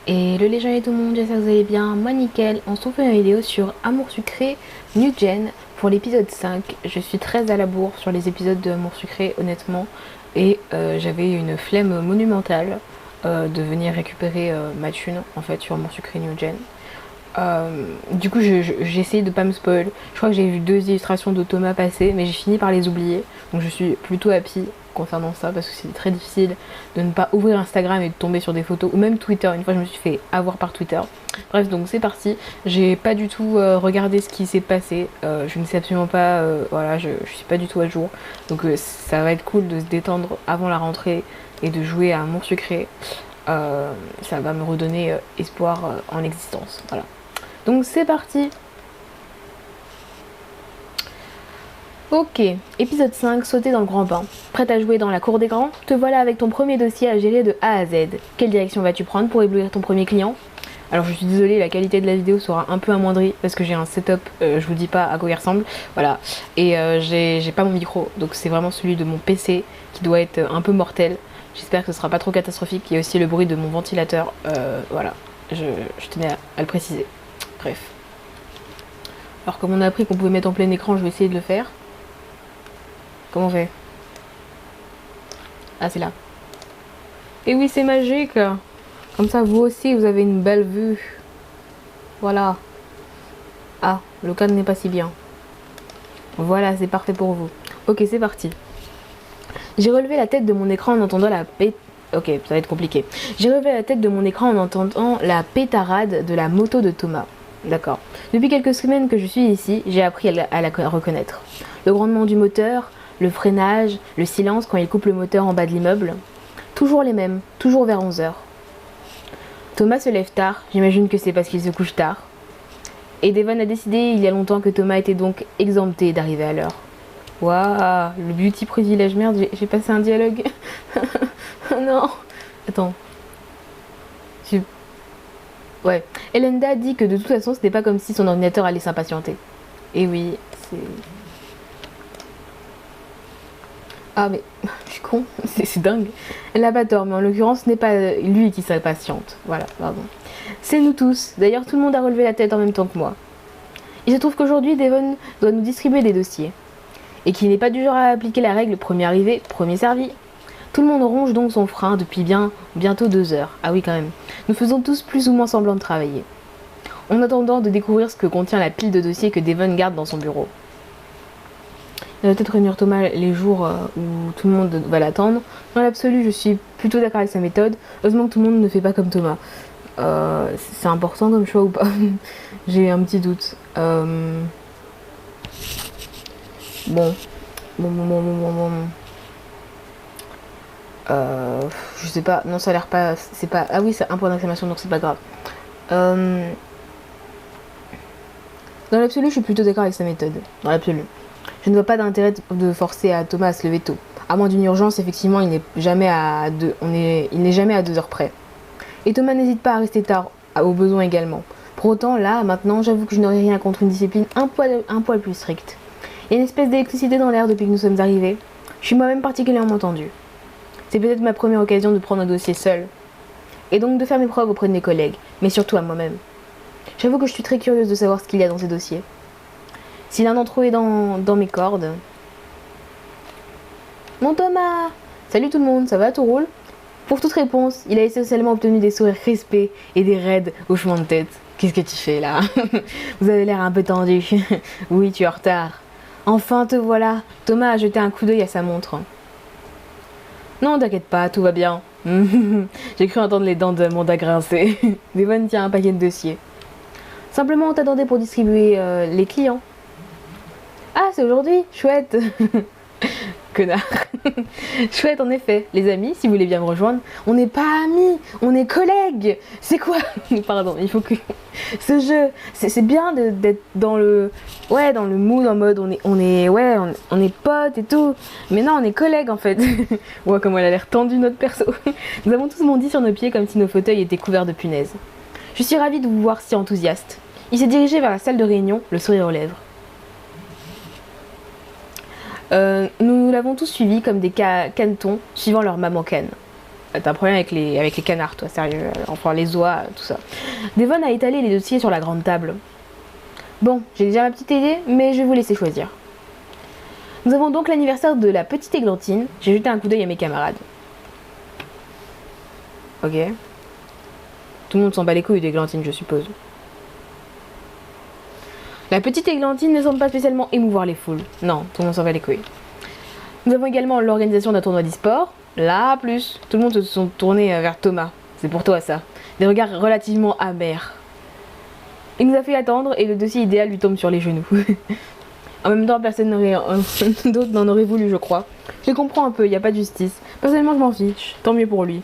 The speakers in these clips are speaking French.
Les gens et tout le monde, j'espère que vous allez bien, moi nickel, on se retrouve une vidéo sur Amour Sucré New Gen pour l'épisode 5. Je suis très à la bourre sur les épisodes de Amour Sucré honnêtement et j'avais une flemme monumentale de venir récupérer ma thune en fait sur Amour Sucré New Gen. Du coup j'ai essayé de pas me spoil, je crois que j'ai vu 2 illustrations de Thomas passer mais j'ai fini par les oublier donc je suis plutôt happy concernant ça parce que c'est très difficile de ne pas ouvrir Instagram et de tomber sur des photos ou même Twitter. Une fois je me suis fait avoir par Twitter. Bref, donc c'est parti. J'ai pas du tout regardé ce qui s'est passé. Je ne sais absolument pas. Voilà, je suis pas du tout à jour. Donc ça va être cool de se détendre avant la rentrée et de jouer à Amour Sucré. Ça va me redonner espoir en l'existence. Voilà. Donc c'est parti. Ok, épisode 5, sauter dans le grand bain. Prête à jouer dans la cour des grands? Te voilà avec ton premier dossier à gérer de A à Z. Quelle direction vas-tu prendre pour éblouir ton premier client? Alors je suis désolée, la qualité de la vidéo sera un peu amoindrie parce que j'ai un setup, je vous dis pas à quoi il ressemble, voilà. Et j'ai pas mon micro, donc c'est vraiment celui de mon PC qui doit être un peu mortel. J'espère que ce sera pas trop catastrophique. Il y a aussi le bruit de mon ventilateur, voilà. Je tenais à le préciser. Bref. Alors comme on a appris qu'on pouvait mettre en plein écran, je vais essayer de le faire. Comment on fait? Ah, c'est là. Et oui, c'est magique. Comme ça, vous aussi, vous avez une belle vue. Voilà. Ah, le cadre n'est pas si bien. Voilà, c'est parfait pour vous. Ok, c'est parti. J'ai relevé la tête de mon écran en entendant la Ok, ça va être compliqué. J'ai relevé la tête de mon écran en entendant la pétarade de la moto de Thomas. D'accord. Depuis quelques semaines que je suis ici, j'ai appris à la reconnaître. Le grondement du moteur, le freinage, le silence quand il coupe le moteur en bas de l'immeuble. Toujours les mêmes, toujours vers 11 heures. Thomas se lève tard, j'imagine que c'est parce qu'il se couche tard. Et Devon a décidé il y a longtemps que Thomas était donc exempté d'arriver à l'heure. Waouh, le beauty privilège, merde, j'ai passé un dialogue. Oh non. Attends. Je... Ouais. Elenda dit que de toute façon, c'était pas comme si son ordinateur allait s'impatienter. Et oui, c'est... Ah mais, je suis con, c'est dingue. Elle n'a pas tort, mais en l'occurrence, ce n'est pas lui qui s'impatiente. Voilà, pardon. C'est nous tous. D'ailleurs, tout le monde a relevé la tête en même temps que moi. Il se trouve qu'aujourd'hui, Devon doit nous distribuer des dossiers. Et qu'il n'est pas du genre à appliquer la règle premier arrivé, premier servi. Tout le monde ronge donc son frein depuis bientôt 2 heures. Ah oui, quand même. Nous faisons tous plus ou moins semblant de travailler. En attendant de découvrir ce que contient la pile de dossiers que Devon garde dans son bureau. Il va peut-être réunir Thomas les jours où tout le monde va l'attendre. Dans l'absolu, je suis plutôt d'accord avec sa méthode. Heureusement que tout le monde ne fait pas comme Thomas. C'est important comme choix ou pas? J'ai un petit doute. Bon. Je sais pas. Non, ça a l'air pas. C'est pas. Ah oui, c'est un point d'exclamation, donc c'est pas grave. Dans l'absolu, je suis plutôt d'accord avec sa méthode. Dans l'absolu. Je ne vois pas d'intérêt de forcer à Thomas à se lever tôt. À moins d'une urgence, effectivement, il n'est jamais à 2 heures près. Et Thomas n'hésite pas à rester tard, au besoin également. Pour autant, là, maintenant, j'avoue que je n'aurais rien contre une discipline un poil plus stricte. Il y a une espèce d'électricité dans l'air depuis que nous sommes arrivés. Je suis moi-même particulièrement tendue. C'est peut-être ma première occasion de prendre un dossier seul. Et donc de faire mes preuves auprès de mes collègues, mais surtout à moi-même. J'avoue que je suis très curieuse de savoir ce qu'il y a dans ces dossiers. Si l'un d'entre eux est dans mes cordes... Mon Thomas! Salut tout le monde, ça va, tout roule? Pour toute réponse, il a essentiellement obtenu des sourires crispés et des raides hochements de tête. Qu'est-ce que tu fais là? Vous avez l'air un peu tendu. Oui, tu es en retard. Enfin, te voilà. Thomas a jeté un coup d'œil à sa montre. Non, t'inquiète pas, tout va bien. J'ai cru entendre les dents de Amanda grincer. Devon tient un paquet de dossiers. Simplement, on t'attendait pour distribuer les clients. Ah, c'est aujourd'hui? Chouette. Connard. Chouette, en effet. Les amis, si vous voulez bien me rejoindre, on n'est pas amis, on est collègues. C'est quoi? Pardon, il faut que... Ce jeu, c'est bien d'être dans le... Ouais, dans le mood, en mode on est potes et tout. Mais non, on est collègues, en fait. Ouais, comme elle a l'air tendue, notre perso. Nous avons tous bondi sur nos pieds comme si nos fauteuils étaient couverts de punaises. Je suis ravie de vous voir si enthousiaste. Il s'est dirigé vers la salle de réunion, le sourire aux lèvres. Nous l'avons tous suivi comme des canetons suivant leur maman canne. t'as un problème avec les canards, toi, sérieux. Enfin, les oies, tout ça. Devon a étalé les dossiers sur la grande table. Bon, j'ai déjà ma petite idée, mais je vais vous laisser choisir. Nous avons donc l'anniversaire de la petite Églantine. J'ai jeté un coup d'œil à mes camarades. Ok. Tout le monde s'en bat les couilles d'Églantine, je suppose. La petite Églantine ne semble pas spécialement émouvoir les foules. Non, tout le monde s'en bat les couilles. Nous avons également l'organisation d'un tournoi d'e-sport. Là, plus. Tout le monde se sont tournés vers Thomas. C'est pour toi, ça. Des regards relativement amers. Il nous a fait attendre et le dossier idéal lui tombe sur les genoux. En même temps, personne d'autre n'en aurait voulu, je crois. Je les comprends un peu, il n'y a pas de justice. Personnellement, je m'en fiche. Tant mieux pour lui.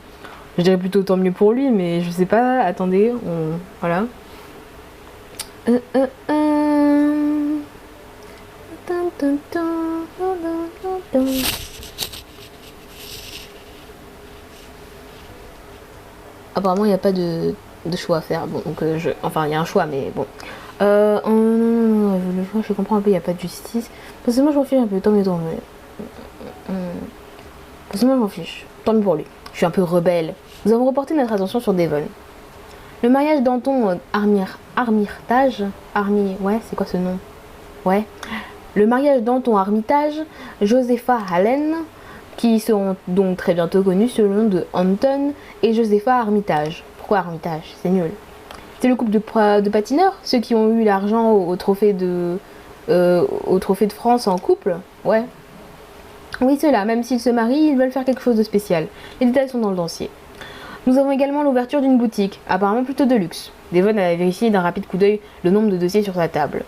Je dirais plutôt tant mieux pour lui, mais je sais pas. Attendez, voilà. Apparemment, il n'y a pas de choix à faire. Bon, donc enfin, il y a un choix, mais bon. Non, le choix, je comprends un peu, il n'y a pas de justice. Parce que moi, je m'en fiche un peu, tant mieux, Parce que moi, je m'en fiche, tant mieux pour lui. Je suis un peu rebelle. Nous avons reporté notre attention sur Devon. Le mariage d'Anton Armitage. Ouais, c'est quoi ce nom? Ouais. Le mariage d'Anton Armitage, Josepha Allen, qui seront donc très bientôt connus sous le nom de Anton et Josepha Armitage. Pourquoi Armitage? C'est nul. C'est le couple de patineurs, ceux qui ont eu l'argent au trophée de France en couple. Ouais. Oui, ceux-là, même s'ils se marient, ils veulent faire quelque chose de spécial. Les détails sont dans le dossier. Nous avons également l'ouverture d'une boutique, apparemment plutôt de luxe. Devon a vérifié d'un rapide coup d'œil le nombre de dossiers sur sa table.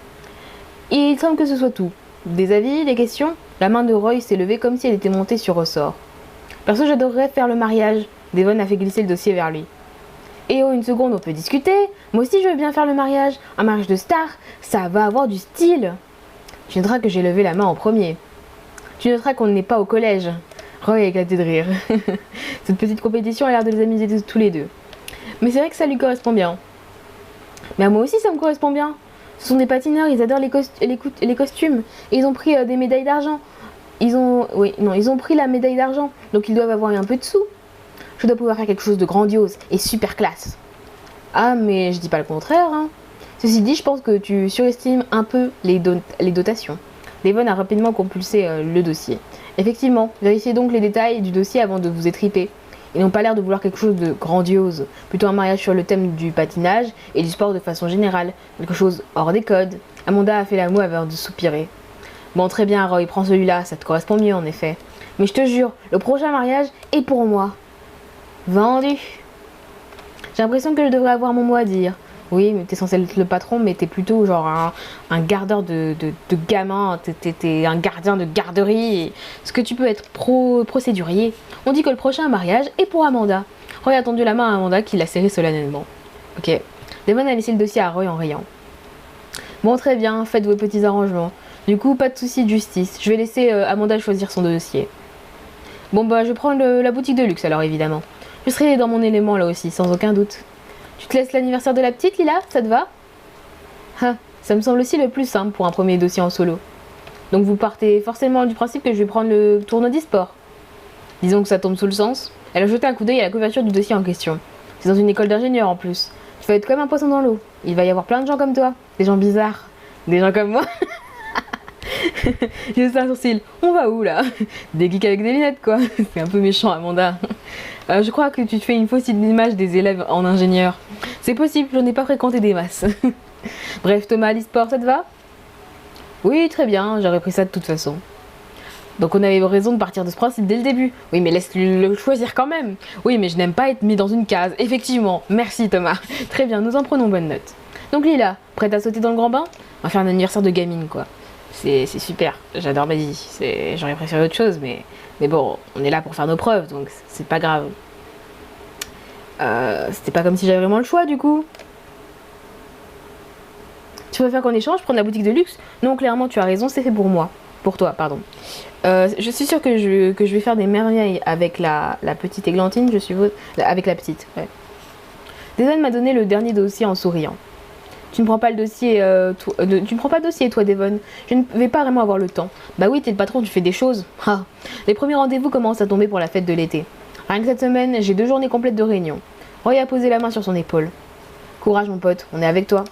Et il semble que ce soit tout. Des avis, des questions? La main de Roy s'est levée comme si elle était montée sur ressort. Perso, j'adorerais faire le mariage. Devon a fait glisser le dossier vers lui. Et oh, une seconde, on peut discuter. Moi aussi, je veux bien faire le mariage. Un mariage de star, ça va avoir du style. Tu noteras que j'ai levé la main en premier. Tu noteras qu'on n'est pas au collège. Roy a éclaté de rire. Cette petite compétition a l'air de les amuser tous les deux. Mais c'est vrai que ça lui correspond bien. Mais à moi aussi, ça me correspond bien. Ce sont des patineurs, ils adorent les costumes. Et ils ont pris des médailles d'argent. Ils ont pris la médaille d'argent. Donc ils doivent avoir un peu de sous. Je dois pouvoir faire quelque chose de grandiose et super classe. Ah, mais je dis pas le contraire, hein. Ceci dit, je pense que tu surestimes un peu les dotations. Devon a rapidement compulsé le dossier. Effectivement, vérifiez donc les détails du dossier avant de vous étriper. Ils n'ont pas l'air de vouloir quelque chose de grandiose. Plutôt un mariage sur le thème du patinage et du sport de façon générale. Quelque chose hors des codes. Amanda a fait la moue avant de soupirer. Bon, très bien, Roy, prends celui-là, ça te correspond mieux en effet. Mais je te jure, le prochain mariage est pour moi. Vendu. J'ai l'impression que je devrais avoir mon mot à dire. Oui, mais t'es censé être le patron, mais t'es plutôt genre un gardeur de gamins, t'es un gardien de garderie. Est-ce que tu peux être procédurier? On dit que le prochain mariage est pour Amanda. Roy a tendu la main à Amanda qui l'a serré solennellement. Ok. Devon a laissé le dossier à Roy en riant. Bon, très bien, faites vos petits arrangements. Du coup, pas de soucis de justice. Je vais laisser Amanda choisir son dossier. Bon, bah, je prends la boutique de luxe alors, évidemment. Je serai dans mon élément là aussi, sans aucun doute. Tu te laisses l'anniversaire de la petite, Lila? Ça te va? Ah, ça me semble aussi le plus simple pour un premier dossier en solo. Donc vous partez forcément du principe que je vais prendre le tournoi d'e-sport. Disons que ça tombe sous le sens. Elle a jeté un coup d'œil à la couverture du dossier en question. C'est dans une école d'ingénieur en plus. Tu vas être comme un poisson dans l'eau. Il va y avoir plein de gens comme toi. Des gens bizarres. Des gens comme moi. J'ai un sourcil. On va où là? Des geeks avec des lunettes quoi. C'est un peu méchant Amanda. Je crois que tu te fais une fausse image des élèves en ingénieur. C'est possible, j'en ai pas fréquenté des masses. Bref, Thomas, l'e-sport, ça te va? Oui, très bien, j'aurais pris ça de toute façon. Donc on avait raison de partir de ce principe dès le début. Oui, mais laisse-le le choisir quand même. Oui, mais je n'aime pas être mis dans une case. Effectivement, merci Thomas. Très bien, nous en prenons bonne note. Donc Lila, prête à sauter dans le grand bain? On va faire un anniversaire de gamine quoi. C'est super, j'adore ma vie. J'aurais préféré autre chose, mais bon, on est là pour faire nos preuves, donc c'est pas grave. C'était pas comme si j'avais vraiment le choix du coup. Tu préfères qu'on échange, prendre la boutique de luxe? Non, clairement, tu as raison, c'est fait pour moi. Pour toi, pardon. Je suis sûre que je vais faire des merveilles avec la petite Églantine, je suppose. Avec la petite, ouais. Devon m'a donné le dernier dossier en souriant. Tu ne prends pas le dossier, tu ne prends pas le dossier, toi, Devon. Je ne vais pas vraiment avoir le temps. Bah oui, t'es le patron, tu fais des choses. Ah. Les premiers rendez-vous commencent à tomber pour la fête de l'été. Rien que cette semaine, j'ai 2 journées complètes de réunion. Roy a posé la main sur son épaule. Courage mon pote, on est avec toi.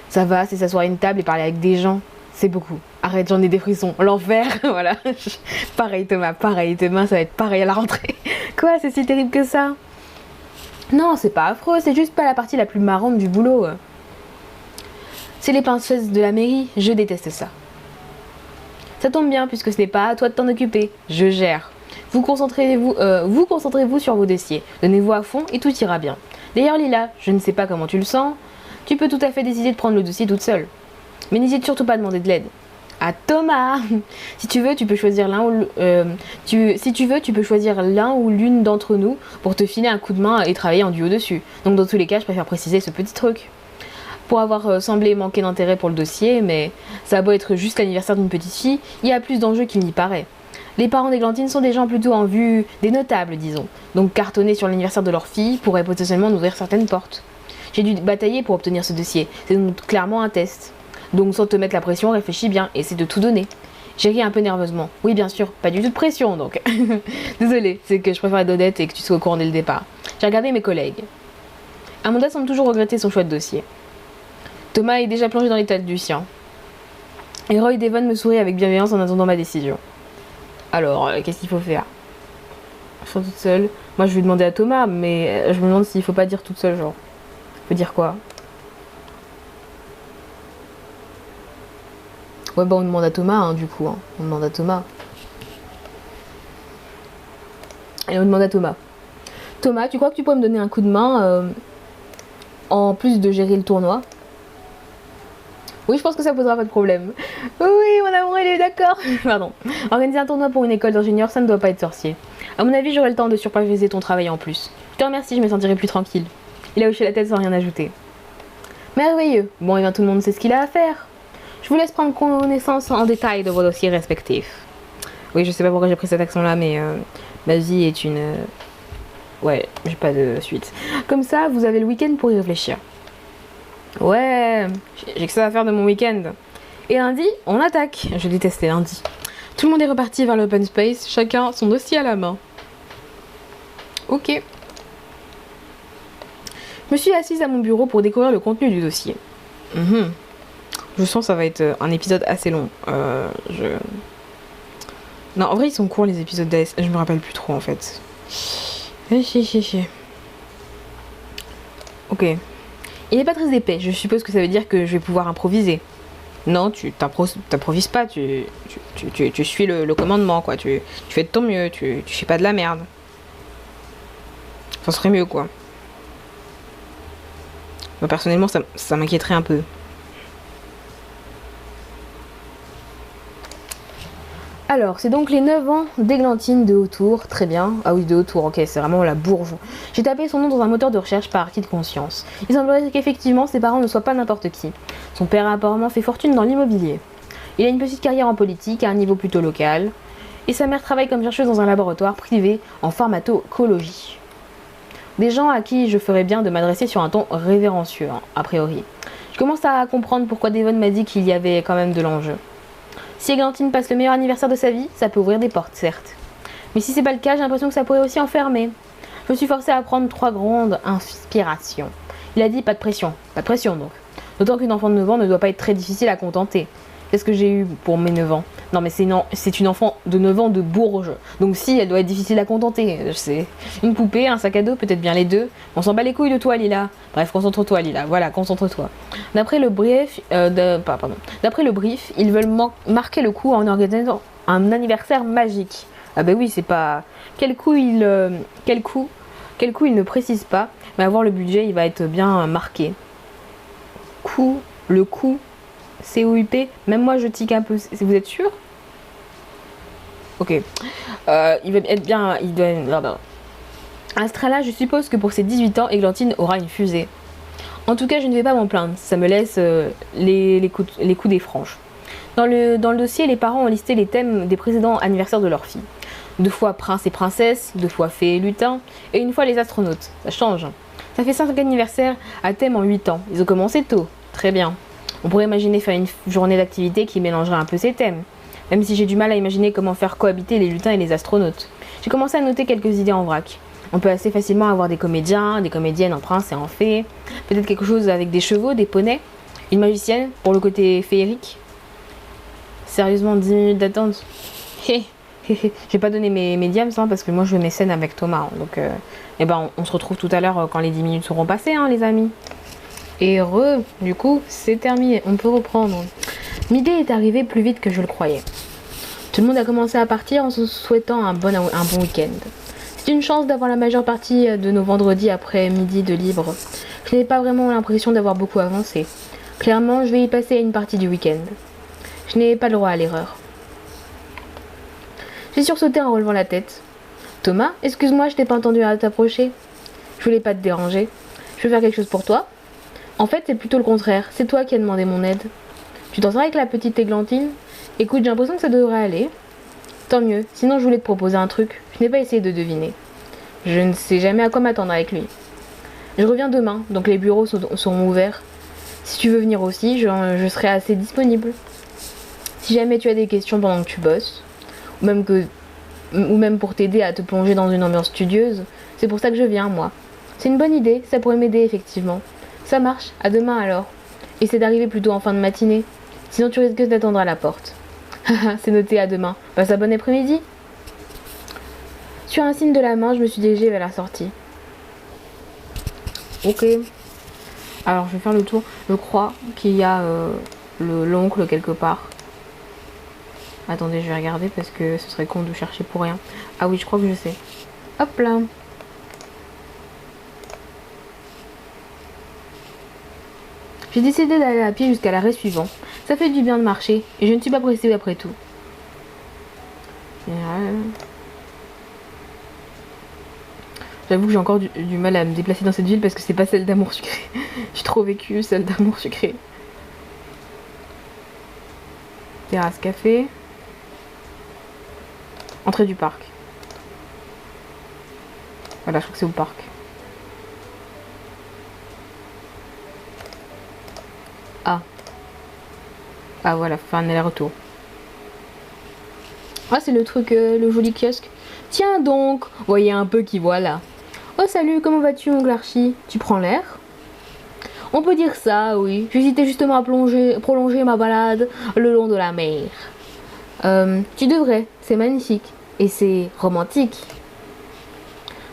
Ça va, c'est s'asseoir à une table et parler avec des gens. C'est beaucoup. Arrête, j'en ai des frissons. L'enfer, voilà. Pareil Thomas, pareil. Demain, ça va être pareil à la rentrée. Quoi, c'est si terrible que ça? Non, c'est pas affreux, c'est juste pas la partie la plus marrante du boulot. C'est les pinceuses de la mairie, je déteste ça. Ça tombe bien puisque ce n'est pas à toi de t'en occuper. Je gère. Vous concentrez-vous sur vos dossiers. Donnez-vous à fond et tout ira bien. D'ailleurs Lila, je ne sais pas comment tu le sens. Tu peux tout à fait décider de prendre le dossier toute seule. Mais n'hésite surtout pas à demander de l'aide. À Thomas. Si tu veux, tu peux choisir l'un ou l'une d'entre nous pour te filer un coup de main et travailler en duo dessus. Donc dans tous les cas, je préfère préciser ce petit truc. Pour avoir semblé manquer d'intérêt pour le dossier, mais ça a beau être juste l'anniversaire d'une petite fille, il y a plus d'enjeux qu'il n'y paraît. Les parents d'Églantine sont des gens plutôt en vue, des notables disons, donc cartonner sur l'anniversaire de leur fille pourrait potentiellement nous ouvrir certaines portes. J'ai dû batailler pour obtenir ce dossier, c'est donc clairement un test. Donc sans te mettre la pression, réfléchis bien, essaie de tout donner. J'ai ri un peu nerveusement. Oui bien sûr, pas du tout de pression donc. Désolée, c'est que je préfère être honnête et que tu sois au courant dès le départ. J'ai regardé mes collègues. Amanda semble toujours regretter son choix de dossier. Thomas est déjà plongé dans l'état du sien. Et Roy Devon me sourit avec bienveillance en attendant ma décision. Alors, qu'est-ce qu'il faut faire? Je suis toute seule. Moi, je vais demander à Thomas, mais je me demande s'il faut pas dire toute seule, genre. Faut dire quoi? Ouais, bah on demande à Thomas, hein, du coup. Hein. On demande à Thomas. Et on demande à Thomas. Thomas, tu crois que tu pourrais me donner un coup de main en plus de gérer le tournoi? Oui, je pense que ça posera pas de problème. Oui, mon amour, il est d'accord. Pardon. Organiser un tournoi pour une école d'ingénieurs, ça ne doit pas être sorcier. À mon avis, j'aurai le temps de superviser ton travail en plus. Je te remercie, je me sentirai plus tranquille. Il a hoché la tête sans rien ajouter. Merveilleux. Bon, et bien tout le monde sait ce qu'il a à faire. Je vous laisse prendre connaissance en détail de vos dossiers respectifs. Oui, je sais pas pourquoi j'ai pris cet accent-là, mais ma vie est une... Ouais, j'ai pas de suite. Comme ça, vous avez le week-end pour y réfléchir. Ouais, j'ai que ça à faire de mon week-end. Et lundi, on attaque. Je détestais lundi. Tout le monde est reparti vers l'open space, chacun son dossier à la main. Ok. Je me suis assise à mon bureau pour découvrir le contenu du dossier. Je sens que ça va être un épisode assez long. Non, en vrai, ils sont courts les épisodes d'AS. Je me rappelle plus trop en fait. Ok. Il n'est pas très épais, je suppose que ça veut dire que je vais pouvoir improviser. Non, tu t'improvises pas, tu suis le commandement, quoi. Tu fais de ton mieux, tu fais pas de la merde. Ça serait mieux, quoi. Moi, personnellement, ça m'inquiéterait un peu. Alors, c'est donc les 9 ans d'Églantine de Hautour, très bien. Ah oui, de Hautour, ok, c'est vraiment la bourge. J'ai tapé son nom dans un moteur de recherche par acquis de conscience. Il semblerait qu'effectivement, ses parents ne soient pas n'importe qui. Son père a apparemment fait fortune dans l'immobilier. Il a une petite carrière en politique à un niveau plutôt local. Et sa mère travaille comme chercheuse dans un laboratoire privé en pharmacologie. Des gens à qui je ferais bien de m'adresser sur un ton révérencieux, hein, a priori. Je commence à comprendre pourquoi Devon m'a dit qu'il y avait quand même de l'enjeu. Si Églantine passe le meilleur anniversaire de sa vie, ça peut ouvrir des portes, certes. Mais si c'est pas le cas, j'ai l'impression que ça pourrait aussi enfermer. Je me suis forcée à prendre 3 grandes inspirations. Il a dit pas de pression donc. D'autant qu'une enfant de 9 ans ne doit pas être très difficile à contenter. Qu'est-ce que j'ai eu pour mes 9 ans? Non mais c'est une enfant de 9 ans de Bourges. Donc si, elle doit être difficile à contenter. C'est une poupée, un sac à dos, peut-être bien les deux. On s'en bat les couilles de toi Lila. Bref, concentre-toi Lila, voilà, concentre-toi. D'après le brief, ils veulent marquer le coup en organisant un anniversaire magique. Ah bah oui, c'est pas... Quel coup il ne précise pas, mais avoir le budget, il va être bien marqué. Le coup... COUP, même moi je tique un peu, vous êtes sûr? Ok. Il va être bien... Il doit... À ce là je suppose que pour ses 18 ans, Églantine aura une fusée. En tout cas, je ne vais pas m'en plaindre, ça me laisse les coups des franges. Dans le dossier, les parents ont listé les thèmes des précédents anniversaires de leur fille. 2 fois prince et princesse, 2 fois fée et lutin, et 1 fois les astronautes. Ça change. Ça fait 5 anniversaires à thème en 8 ans. Ils ont commencé tôt. Très bien. On pourrait imaginer faire une journée d'activité qui mélangerait un peu ces thèmes. Même si j'ai du mal à imaginer comment faire cohabiter les lutins et les astronautes. J'ai commencé à noter quelques idées en vrac. On peut assez facilement avoir des comédiens, des comédiennes en prince et en fée. Peut-être quelque chose avec des chevaux, des poneys. Une magicienne pour le côté féerique. Sérieusement, 10 minutes d'attente. J'ai pas donné mes diams hein, parce que moi je veux mes scènes avec Thomas. Hein, donc, on se retrouve tout à l'heure quand les 10 minutes seront passées, hein, les amis. Et du coup, c'est terminé. On peut reprendre. Midi est arrivé plus vite que je le croyais. Tout le monde a commencé à partir en se souhaitant un bon week-end. C'est une chance d'avoir la majeure partie de nos vendredis après-midi de libre. Je n'ai pas vraiment l'impression d'avoir beaucoup avancé. Clairement, je vais y passer une partie du week-end. Je n'ai pas le droit à l'erreur. J'ai sursauté en relevant la tête. Thomas, excuse-moi, je t'ai pas entendu à t'approcher. Je voulais pas te déranger. Je peux faire quelque chose pour toi? En fait, c'est plutôt le contraire. C'est toi qui as demandé mon aide. Tu t'en sors avec la petite églantine? Écoute, j'ai l'impression que ça devrait aller. Tant mieux. Sinon, je voulais te proposer un truc. Je n'ai pas essayé de deviner. Je ne sais jamais à quoi m'attendre avec lui. Je reviens demain, donc les bureaux seront ouverts. Si tu veux venir aussi, je serai assez disponible. Si jamais tu as des questions pendant que tu bosses, ou même pour t'aider à te plonger dans une ambiance studieuse, c'est pour ça que je viens, moi. C'est une bonne idée, ça pourrait m'aider effectivement. Ça marche, à demain alors. Essaie d'arriver plutôt en fin de matinée, sinon tu risques d'attendre à la porte. Haha, c'est noté, à demain. Passe un bon après-midi. Sur un signe de la main, je me suis dirigée vers la sortie. Ok. Alors, je vais faire le tour. Je crois qu'il y a l'oncle quelque part. Attendez, je vais regarder parce que ce serait con de chercher pour rien. Ah oui, je crois que je sais. Hop là. J'ai décidé d'aller à pied jusqu'à l'arrêt suivant. Ça fait du bien de marcher et je ne suis pas pressée après tout. J'avoue que j'ai encore du mal à me déplacer dans cette ville parce que c'est pas celle d'Amour Sucré. J'ai trop vécu celle d'Amour Sucré. Terrasse café. Entrée du parc. Voilà, je crois que c'est au parc. Ah. Ah voilà, faire un aller-retour. Ah, c'est le truc, le joli kiosque. Tiens donc, voyez un peu qui voilà. Oh salut, comment vas-tu, oncle Archie? Tu prends l'air? On peut dire ça, oui. J'hésitais justement à prolonger ma balade le long de la mer. Tu devrais, c'est magnifique. Et c'est romantique.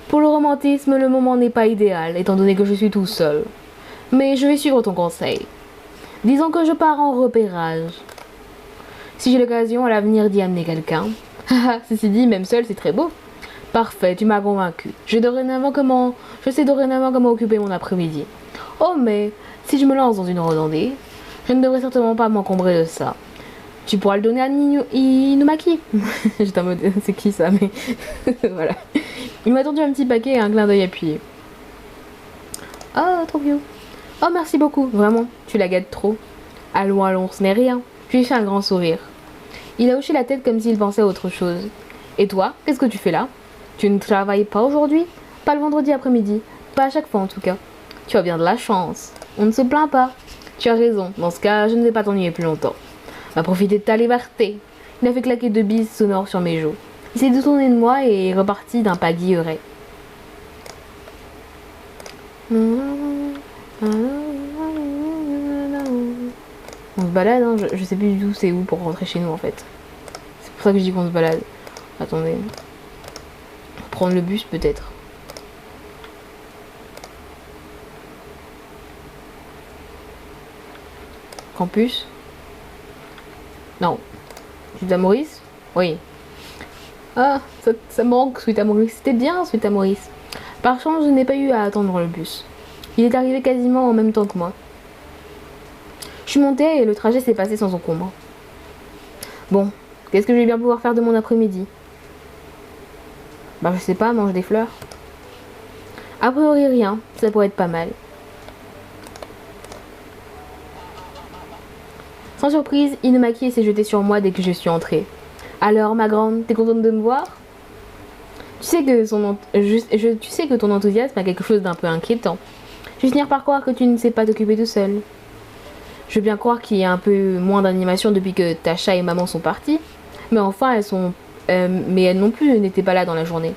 Pour le romantisme, le moment n'est pas idéal, étant donné que je suis tout seul. Mais je vais suivre ton conseil. Disons que je pars en repérage. Si j'ai l'occasion à l'avenir d'y amener quelqu'un. Ceci dit, même seul, c'est très beau. Parfait, tu m'as convaincu. Je sais dorénavant comment occuper mon après-midi. Oh, mais si je me lance dans une randonnée, je ne devrais certainement pas m'encombrer de ça. Tu pourras le donner à Inumaki. J'étais en mode, c'est qui ça? Mais voilà. Il m'a tendu un petit paquet et un clin d'œil appuyé. Oh, trop vieux. Oh, merci beaucoup, vraiment, tu la gâtes trop. Allons, ce n'est rien. Je lui ai fait un grand sourire. Il a hoché la tête comme s'il pensait à autre chose. Et toi, qu'est-ce que tu fais là? Tu ne travailles pas aujourd'hui? Pas le vendredi après-midi. Pas à chaque fois en tout cas. Tu as bien de la chance. On ne se plaint pas. Tu as raison, dans ce cas, je ne vais pas t'ennuyer plus longtemps. Va profiter de ta liberté. Il a fait claquer 2 bises sonores sur mes joues. Il s'est détourné de moi et est reparti d'un pas guilleret. On se balade, hein. Je sais plus du tout c'est où pour rentrer chez nous en fait. C'est pour ça que je dis qu'on se balade. Attendez. Prendre le bus peut-être. Campus? Non. Suite à Maurice? Oui. Ah, ça manque, Suite à Maurice. C'était bien, Suite à Maurice. Par chance, je n'ai pas eu à attendre le bus. Il est arrivé quasiment en même temps que moi. Je suis montée et le trajet s'est passé sans encombre. Bon, qu'est-ce que je vais bien pouvoir faire de mon après-midi? Bah je sais pas, manger des fleurs. A priori rien, ça pourrait être pas mal. Sans surprise, Inumaki s'est jeté sur moi dès que je suis entrée. Alors ma grande, t'es contente de me voir? Tu sais que ton enthousiasme a quelque chose d'un peu inquiétant. Je vais finir par croire que tu ne sais pas t'occuper tout seul. Je veux bien croire qu'il y a un peu moins d'animation depuis que ta chat et maman sont partis, mais enfin elles sont Mais elle non plus n'était pas là dans la journée.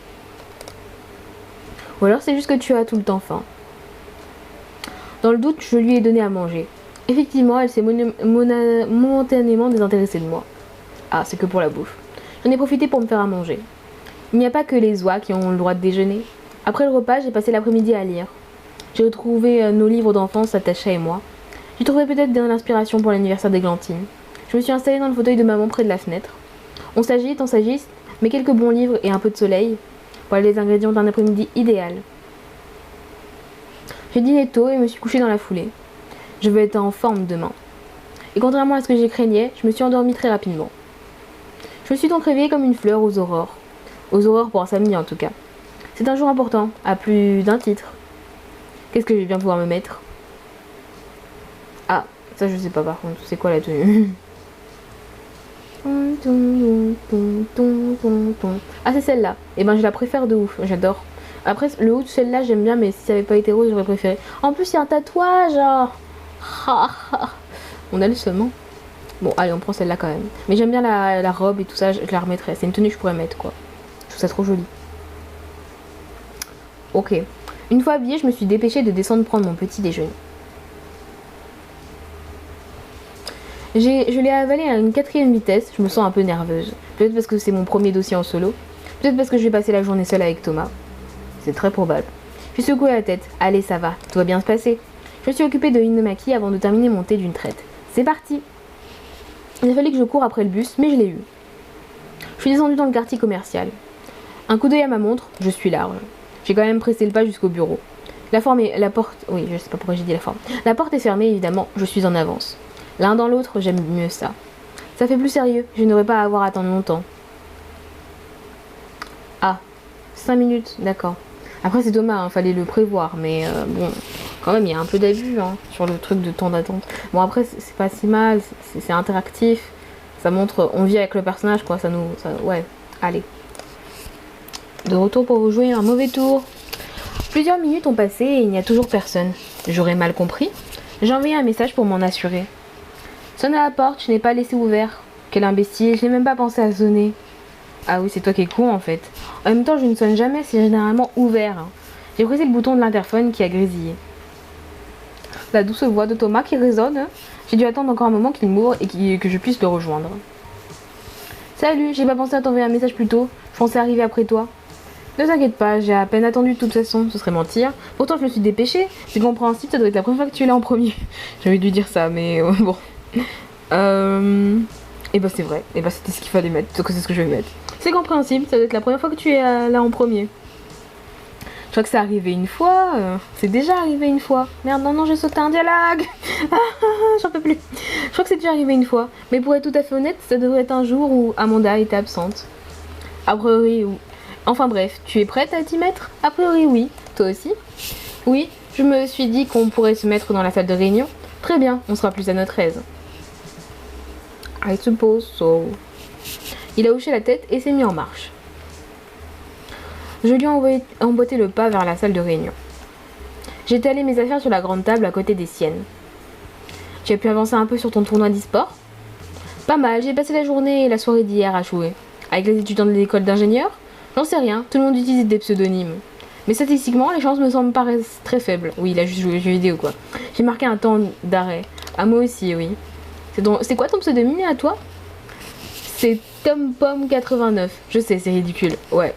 Ou alors c'est juste que tu as tout le temps faim. Dans le doute, je lui ai donné à manger. Effectivement, elle s'est momentanément désintéressée de moi. Ah, c'est que pour la bouffe. J'en ai profité pour me faire à manger. Il n'y a pas que les oies qui ont le droit de déjeuner. Après le repas, j'ai passé l'après-midi à lire. J'ai retrouvé nos livres d'enfance, Sacha et moi. J'ai trouvé peut-être de l'inspiration pour l'anniversaire d'Églantine. Je me suis installée dans le fauteuil de maman près de la fenêtre. On s'agite, mais quelques bons livres et un peu de soleil. Voilà les ingrédients d'un après-midi idéal. J'ai dîné tôt et me suis couchée dans la foulée. Je veux être en forme demain. Et contrairement à ce que j'ai craignais, je me suis endormie très rapidement. Je me suis donc réveillée comme une fleur aux aurores. Aux aurores pour un samedi en tout cas. C'est un jour important, à plus d'un titre. Qu'est-ce que je vais bien pouvoir me mettre? Ah, ça je sais pas par contre, c'est quoi la tenue? Ah c'est celle-là. Et ben je la préfère de ouf, j'adore. Après le haut de celle-là j'aime bien, mais si ça avait pas été rose j'aurais préféré. En plus il y a un tatouage. On a le seum. Bon allez on prend celle-là quand même. Mais j'aime bien la robe et tout ça, je la remettrai. C'est une tenue que je pourrais mettre quoi. Je trouve ça trop joli. Ok. Une fois habillée, je me suis dépêchée de descendre prendre mon petit déjeuner. Je l'ai avalé à une 4e vitesse, je me sens un peu nerveuse. Peut-être parce que c'est mon premier dossier en solo. Peut-être parce que je vais passer la journée seule avec Thomas. C'est très probable. J'ai secoué la tête. Allez, ça va, tout va bien se passer. Je me suis occupée de Innomaki avant de terminer mon thé d'une traite. C'est parti! Il a fallu que je cours après le bus, mais je l'ai eu. Je suis descendue dans le quartier commercial. Un coup d'œil à ma montre, je suis large. J'ai quand même pressé le pas jusqu'au bureau. La porte... Oui, je sais pas pourquoi j'ai dit la forme. La porte est fermée, évidemment, je suis en avance. L'un dans l'autre, j'aime mieux ça. Ça fait plus sérieux, je n'aurai pas à avoir à attendre longtemps. Ah, 5 minutes, d'accord. Après c'est Thomas, hein, fallait le prévoir, mais bon, quand même il y a un peu d'abus hein, sur le truc de temps d'attente. Bon après c'est pas si mal, c'est interactif, ça montre, on vit avec le personnage quoi, ouais, allez. De retour pour vous jouer un mauvais tour. Plusieurs minutes ont passé et il n'y a toujours personne. J'aurais mal compris. J'ai envoyé un message pour m'en assurer. Sonne à la porte, je n'ai pas laissé ouvert. Quel imbécile, je n'ai même pas pensé à sonner. Ah oui, c'est toi qui es con en fait. En même temps, je ne sonne jamais, c'est généralement ouvert. Hein. J'ai pressé le bouton de l'interphone qui a grésillé. La douce voix de Thomas qui résonne. J'ai dû attendre encore un moment qu'il m'ouvre et que je puisse le rejoindre. Salut, j'ai pas pensé à t'envoyer un message plus tôt. Je pensais arriver après toi. Ne t'inquiète pas, j'ai à peine attendu de toute façon, ce serait mentir. Pourtant, je me suis dépêchée. C'est compréhensible, ça doit être la première fois que tu es là en premier. J'avais dû dire ça, mais bon. Et bah c'est vrai, et bah c'était ce qu'il fallait mettre, donc c'est ce que je vais mettre. C'est compréhensible, ça doit être la première fois que tu es là en premier. Je crois que c'est arrivé une fois, c'est déjà arrivé une fois. Merde, non, j'ai sauté un dialogue. J'en peux plus. Je crois que c'est déjà arrivé une fois, mais pour être tout à fait honnête, ça devrait être un jour où Amanda était absente. A priori, ou... Enfin bref, tu es prête à t'y mettre? A priori oui, toi aussi? Oui, je me suis dit qu'on pourrait se mettre dans la salle de réunion. Très bien, on sera plus à notre aise. I suppose so. Il a hoché la tête et s'est mis en marche. Je lui ai emboîté le pas vers la salle de réunion. J'ai étalé mes affaires sur la grande table à côté des siennes. Tu as pu avancer un peu sur ton tournoi d'e-sport? Pas mal, j'ai passé la journée et la soirée d'hier à jouer. Avec les étudiants de l'école d'ingénieurs? J'en sais rien, tout le monde utilise des pseudonymes. Mais statistiquement, les chances me semblent paraissent très faibles. Oui, il a juste joué aux jeux vidéo quoi. J'ai marqué un temps d'arrêt. À moi aussi, oui. C'est quoi ton pseudonyme à toi? C'est TomPom89. Je sais, c'est ridicule. Ouais.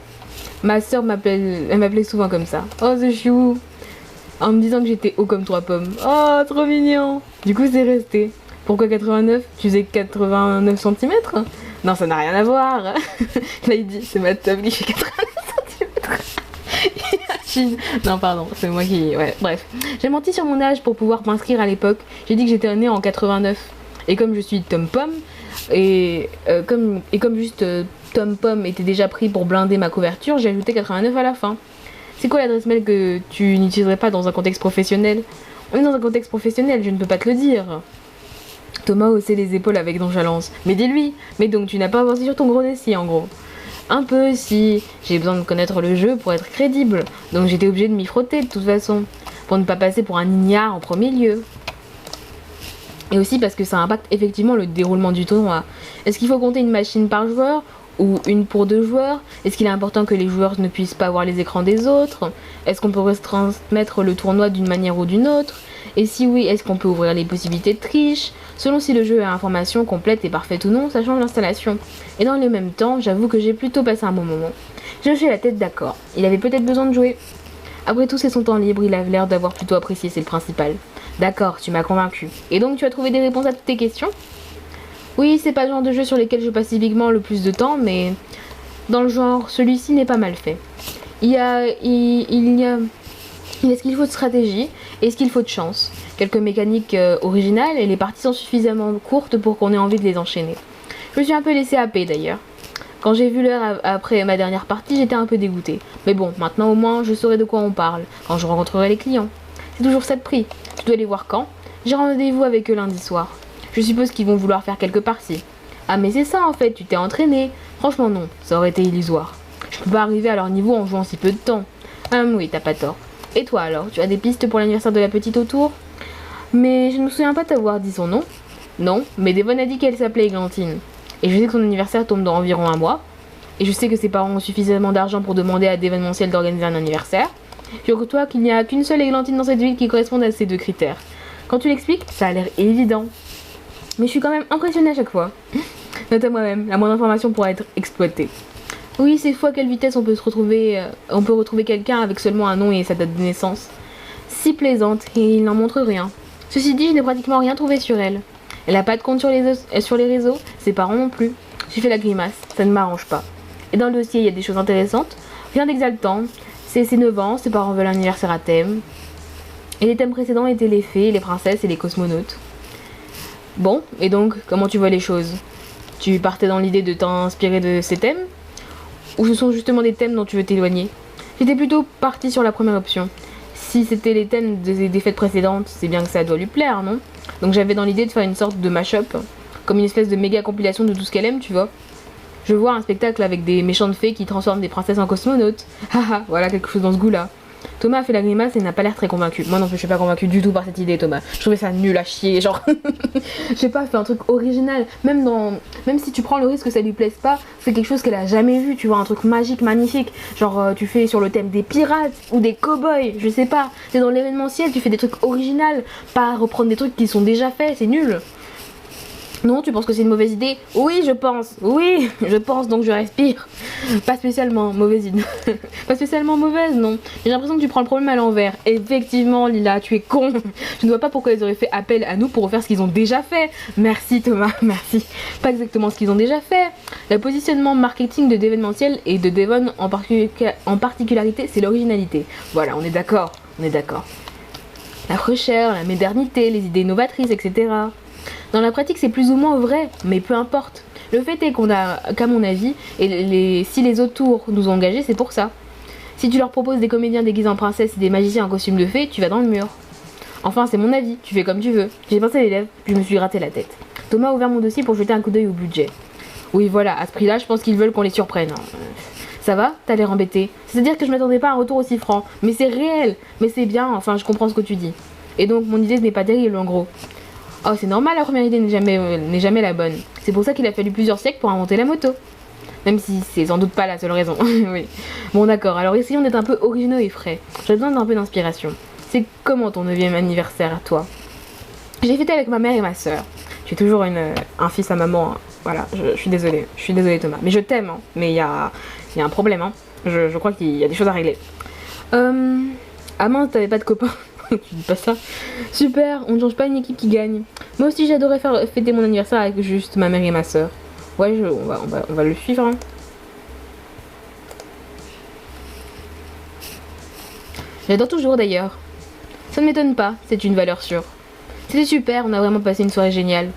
Ma soeur m'appelait souvent comme ça. Oh, c'est chou. En me disant que j'étais haut comme 3 pommes. Oh, trop mignon. Du coup, c'est resté. Pourquoi 89? Tu faisais 89 cm? Non, ça n'a rien à voir. Là, il dit, c'est ma table qui fait 89 cm. Non, pardon, c'est moi qui... Ouais, bref. J'ai menti sur mon âge pour pouvoir m'inscrire à l'époque. J'ai dit que j'étais née en 89. Et comme je suis Tom Pom, comme juste Tom Pom était déjà pris pour blinder ma couverture, j'ai ajouté 89 à la fin. C'est quoi l'adresse mail que tu n'utiliserais pas dans un contexte professionnel? On est dans un contexte professionnel, je ne peux pas te le dire. Thomas haussait les épaules avec nonchalance. Mais dis-lui. Mais donc tu n'as pas avancé sur ton gros dossier en gros. Un peu si. J'ai besoin de connaître le jeu pour être crédible. Donc j'étais obligée de m'y frotter de toute façon. Pour ne pas passer pour un ignare en premier lieu. Et aussi parce que ça impacte effectivement le déroulement du tournoi. Est-ce qu'il faut compter une machine par joueur ou une pour 2 joueurs? Est-ce qu'il est important que les joueurs ne puissent pas voir les écrans des autres? Est-ce qu'on peut retransmettre le tournoi d'une manière ou d'une autre? Et si oui, est-ce qu'on peut ouvrir les possibilités de triche? Selon si le jeu a information complète et parfaite ou non, ça change l'installation. Et dans le même temps, j'avoue que j'ai plutôt passé un bon moment. J'ai hoché la tête d'accord, il avait peut-être besoin de jouer. Après tout, c'est son temps libre, il a l'air d'avoir plutôt apprécié, c'est le principal. D'accord, tu m'as convaincu. Et donc tu as trouvé des réponses à toutes tes questions? Oui, c'est pas le genre de jeu sur lesquels je passe typiquement le plus de temps, mais dans le genre, celui-ci n'est pas mal fait. Il y a ce qu'il faut de stratégie et ce qu'il faut de chance. Quelques mécaniques originales et les parties sont suffisamment courtes pour qu'on ait envie de les enchaîner. Je me suis un peu laissé happer d'ailleurs. Quand j'ai vu l'heure après ma dernière partie, j'étais un peu dégoûtée. Mais bon, maintenant au moins, je saurai de quoi on parle quand je rencontrerai les clients. C'est toujours ça de prix. Tu dois les voir quand? J'ai rendez-vous avec eux lundi soir. Je suppose qu'ils vont vouloir faire quelques parties. Ah mais c'est ça en fait, tu t'es entraîné. Franchement non, ça aurait été illusoire. Je peux pas arriver à leur niveau en jouant si peu de temps. Oui, t'as pas tort. Et toi alors, tu as des pistes pour l'anniversaire de la petite autour? Mais je ne me souviens pas t'avoir dit son nom. Non, mais Devon a dit qu'elle s'appelait Églantine. Et je sais que son anniversaire tombe dans environ un mois. Et je sais que ses parents ont suffisamment d'argent pour demander à d'événementiel d'organiser un anniversaire. Figure-toi qu'il n'y a qu'une seule Églantine dans cette ville qui corresponde à ces 2 critères. Quand tu l'expliques, ça a l'air évident. Mais je suis quand même impressionnée à chaque fois. Note à moi-même, la moindre information pourra être exploitée. Oui, c'est fou à quelle vitesse on peut retrouver quelqu'un avec seulement un nom et sa date de naissance. Si plaisante, et il n'en montre rien. Ceci dit, je n'ai pratiquement rien trouvé sur elle. Elle n'a pas de compte sur les réseaux, ses parents non plus. J'ai fait la grimace, ça ne m'arrange pas. Et dans le dossier, il y a des choses intéressantes. Rien d'exaltant. C'est ses 9 ans, ses parents veulent un anniversaire à thème. Et les thèmes précédents étaient les fées, les princesses et les cosmonautes. Bon, et donc, comment tu vois les choses? Tu partais dans l'idée de t'inspirer de ces thèmes? Ou ce sont justement des thèmes dont tu veux t'éloigner? J'étais plutôt partie sur la première option. Si c'était les thèmes des fêtes précédentes, c'est bien que ça doit lui plaire, non? Donc j'avais dans l'idée de faire une sorte de mash-up, comme une espèce de méga compilation de tout ce qu'elle aime, tu vois. Je vois un spectacle avec des méchantes fées qui transforment des princesses en cosmonautes. Haha, voilà quelque chose dans ce goût-là. Thomas a fait la grimace et n'a pas l'air très convaincu. Moi non plus, je suis pas convaincue du tout par cette idée, Thomas. Je trouvais ça nul à chier, genre. Je sais pas, fais un truc original. Même si tu prends le risque que ça lui plaise pas, c'est quelque chose qu'elle a jamais vu, tu vois, un truc magique, magnifique. Genre, tu fais sur le thème des pirates ou des cow-boys, je sais pas. C'est dans l'événementiel, tu fais des trucs originaux, pas reprendre des trucs qui sont déjà faits, c'est nul. Non, tu penses que c'est une mauvaise idée? Oui, je pense, donc je respire. Pas spécialement mauvaise idée. Pas spécialement mauvaise, non. J'ai l'impression que tu prends le problème à l'envers. Effectivement, Lila, tu es con. Je ne vois pas pourquoi ils auraient fait appel à nous pour refaire ce qu'ils ont déjà fait. Merci Thomas, merci. Pas exactement ce qu'ils ont déjà fait. Le positionnement marketing de d'événementiel et de Devon en particularité, c'est l'originalité. Voilà, on est d'accord. La fraîcheur, la modernité, les idées novatrices, etc. Dans la pratique, c'est plus ou moins vrai, mais peu importe. Le fait est qu'à mon avis, si les autres tours nous ont engagés, c'est pour ça. Si tu leur proposes des comédiens déguisés en princesse et des magiciens en costume de fée, tu vas dans le mur. Enfin, c'est mon avis, tu fais comme tu veux. J'ai pincé les lèvres, puis je me suis gratté la tête. Thomas a ouvert mon dossier pour jeter un coup d'œil au budget. Oui, voilà, à ce prix-là, je pense qu'ils veulent qu'on les surprenne. Ça va? T'as l'air embêté. C'est-à-dire que je m'attendais pas à un retour aussi franc. Mais c'est réel. Mais c'est bien, enfin, je comprends ce que tu dis. Et donc, mon idée n'est pas terrible, en gros. Oh, c'est normal, la première idée n'est jamais la bonne. C'est pour ça qu'il a fallu plusieurs siècles pour inventer la moto. Même si c'est sans doute pas la seule raison. Oui. Bon, d'accord, alors essayons d'être un peu originaux et frais. J'ai besoin d'un peu d'inspiration. C'est comment ton 9e anniversaire à toi? J'ai fêté avec ma mère et ma soeur. Tu es toujours un fils à maman. Hein. Voilà, je suis désolée. Je suis désolée, Thomas. Mais je t'aime, hein. Mais il y a un problème. Hein. Je crois qu'il y a des choses à régler. Ah mince, t'avais pas de copain? Tu dis pas ça. Super, on ne change pas une équipe qui gagne. Moi aussi j'adorais fêter mon anniversaire avec juste ma mère et ma soeur. Ouais, on va le suivre. Hein. J'adore toujours d'ailleurs. Ça ne m'étonne pas, c'est une valeur sûre. C'était super, on a vraiment passé une soirée géniale.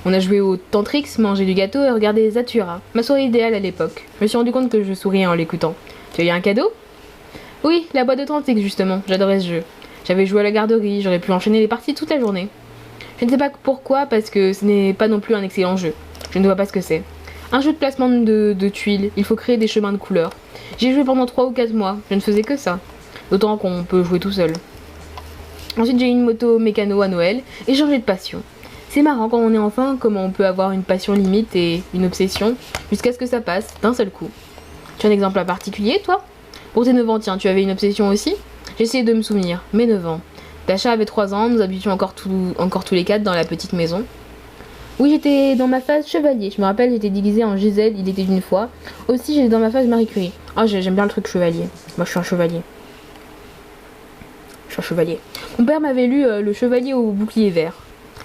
On a joué au Tantrix, mangé du gâteau et regardé les Atura. Ma soirée idéale à l'époque. Je me suis rendu compte que je souriais en l'écoutant. Tu as eu un cadeau? Oui, la boîte de Tantrix justement, j'adorais ce jeu. J'avais joué à la garderie, j'aurais pu enchaîner les parties toute la journée. Je ne sais pas pourquoi, parce que ce n'est pas non plus un excellent jeu. Je ne vois pas ce que c'est. Un jeu de placement de tuiles, il faut créer des chemins de couleurs. J'ai joué pendant 3 ou 4 mois, je ne faisais que ça. D'autant qu'on peut jouer tout seul. Ensuite j'ai eu une moto mécano à Noël et changé de passion. C'est marrant quand on est enfant, comment on peut avoir une passion limite et une obsession, jusqu'à ce que ça passe d'un seul coup. Tu as un exemple particulier, toi? Pour tes 9 ans, tiens, tu avais une obsession aussi? J'essayais de me souvenir, mes 9 ans. Tasha avait 3 ans, nous habitions encore tous les 4 dans la petite maison. Oui, j'étais dans ma phase chevalier. Je me rappelle, j'étais déguisée en Gisèle, il était une fois. Aussi, j'étais dans ma phase Marie Curie. Ah, j'aime bien le truc chevalier. Moi, je suis un chevalier. Je suis un chevalier. Mon père m'avait lu Le Chevalier au bouclier vert.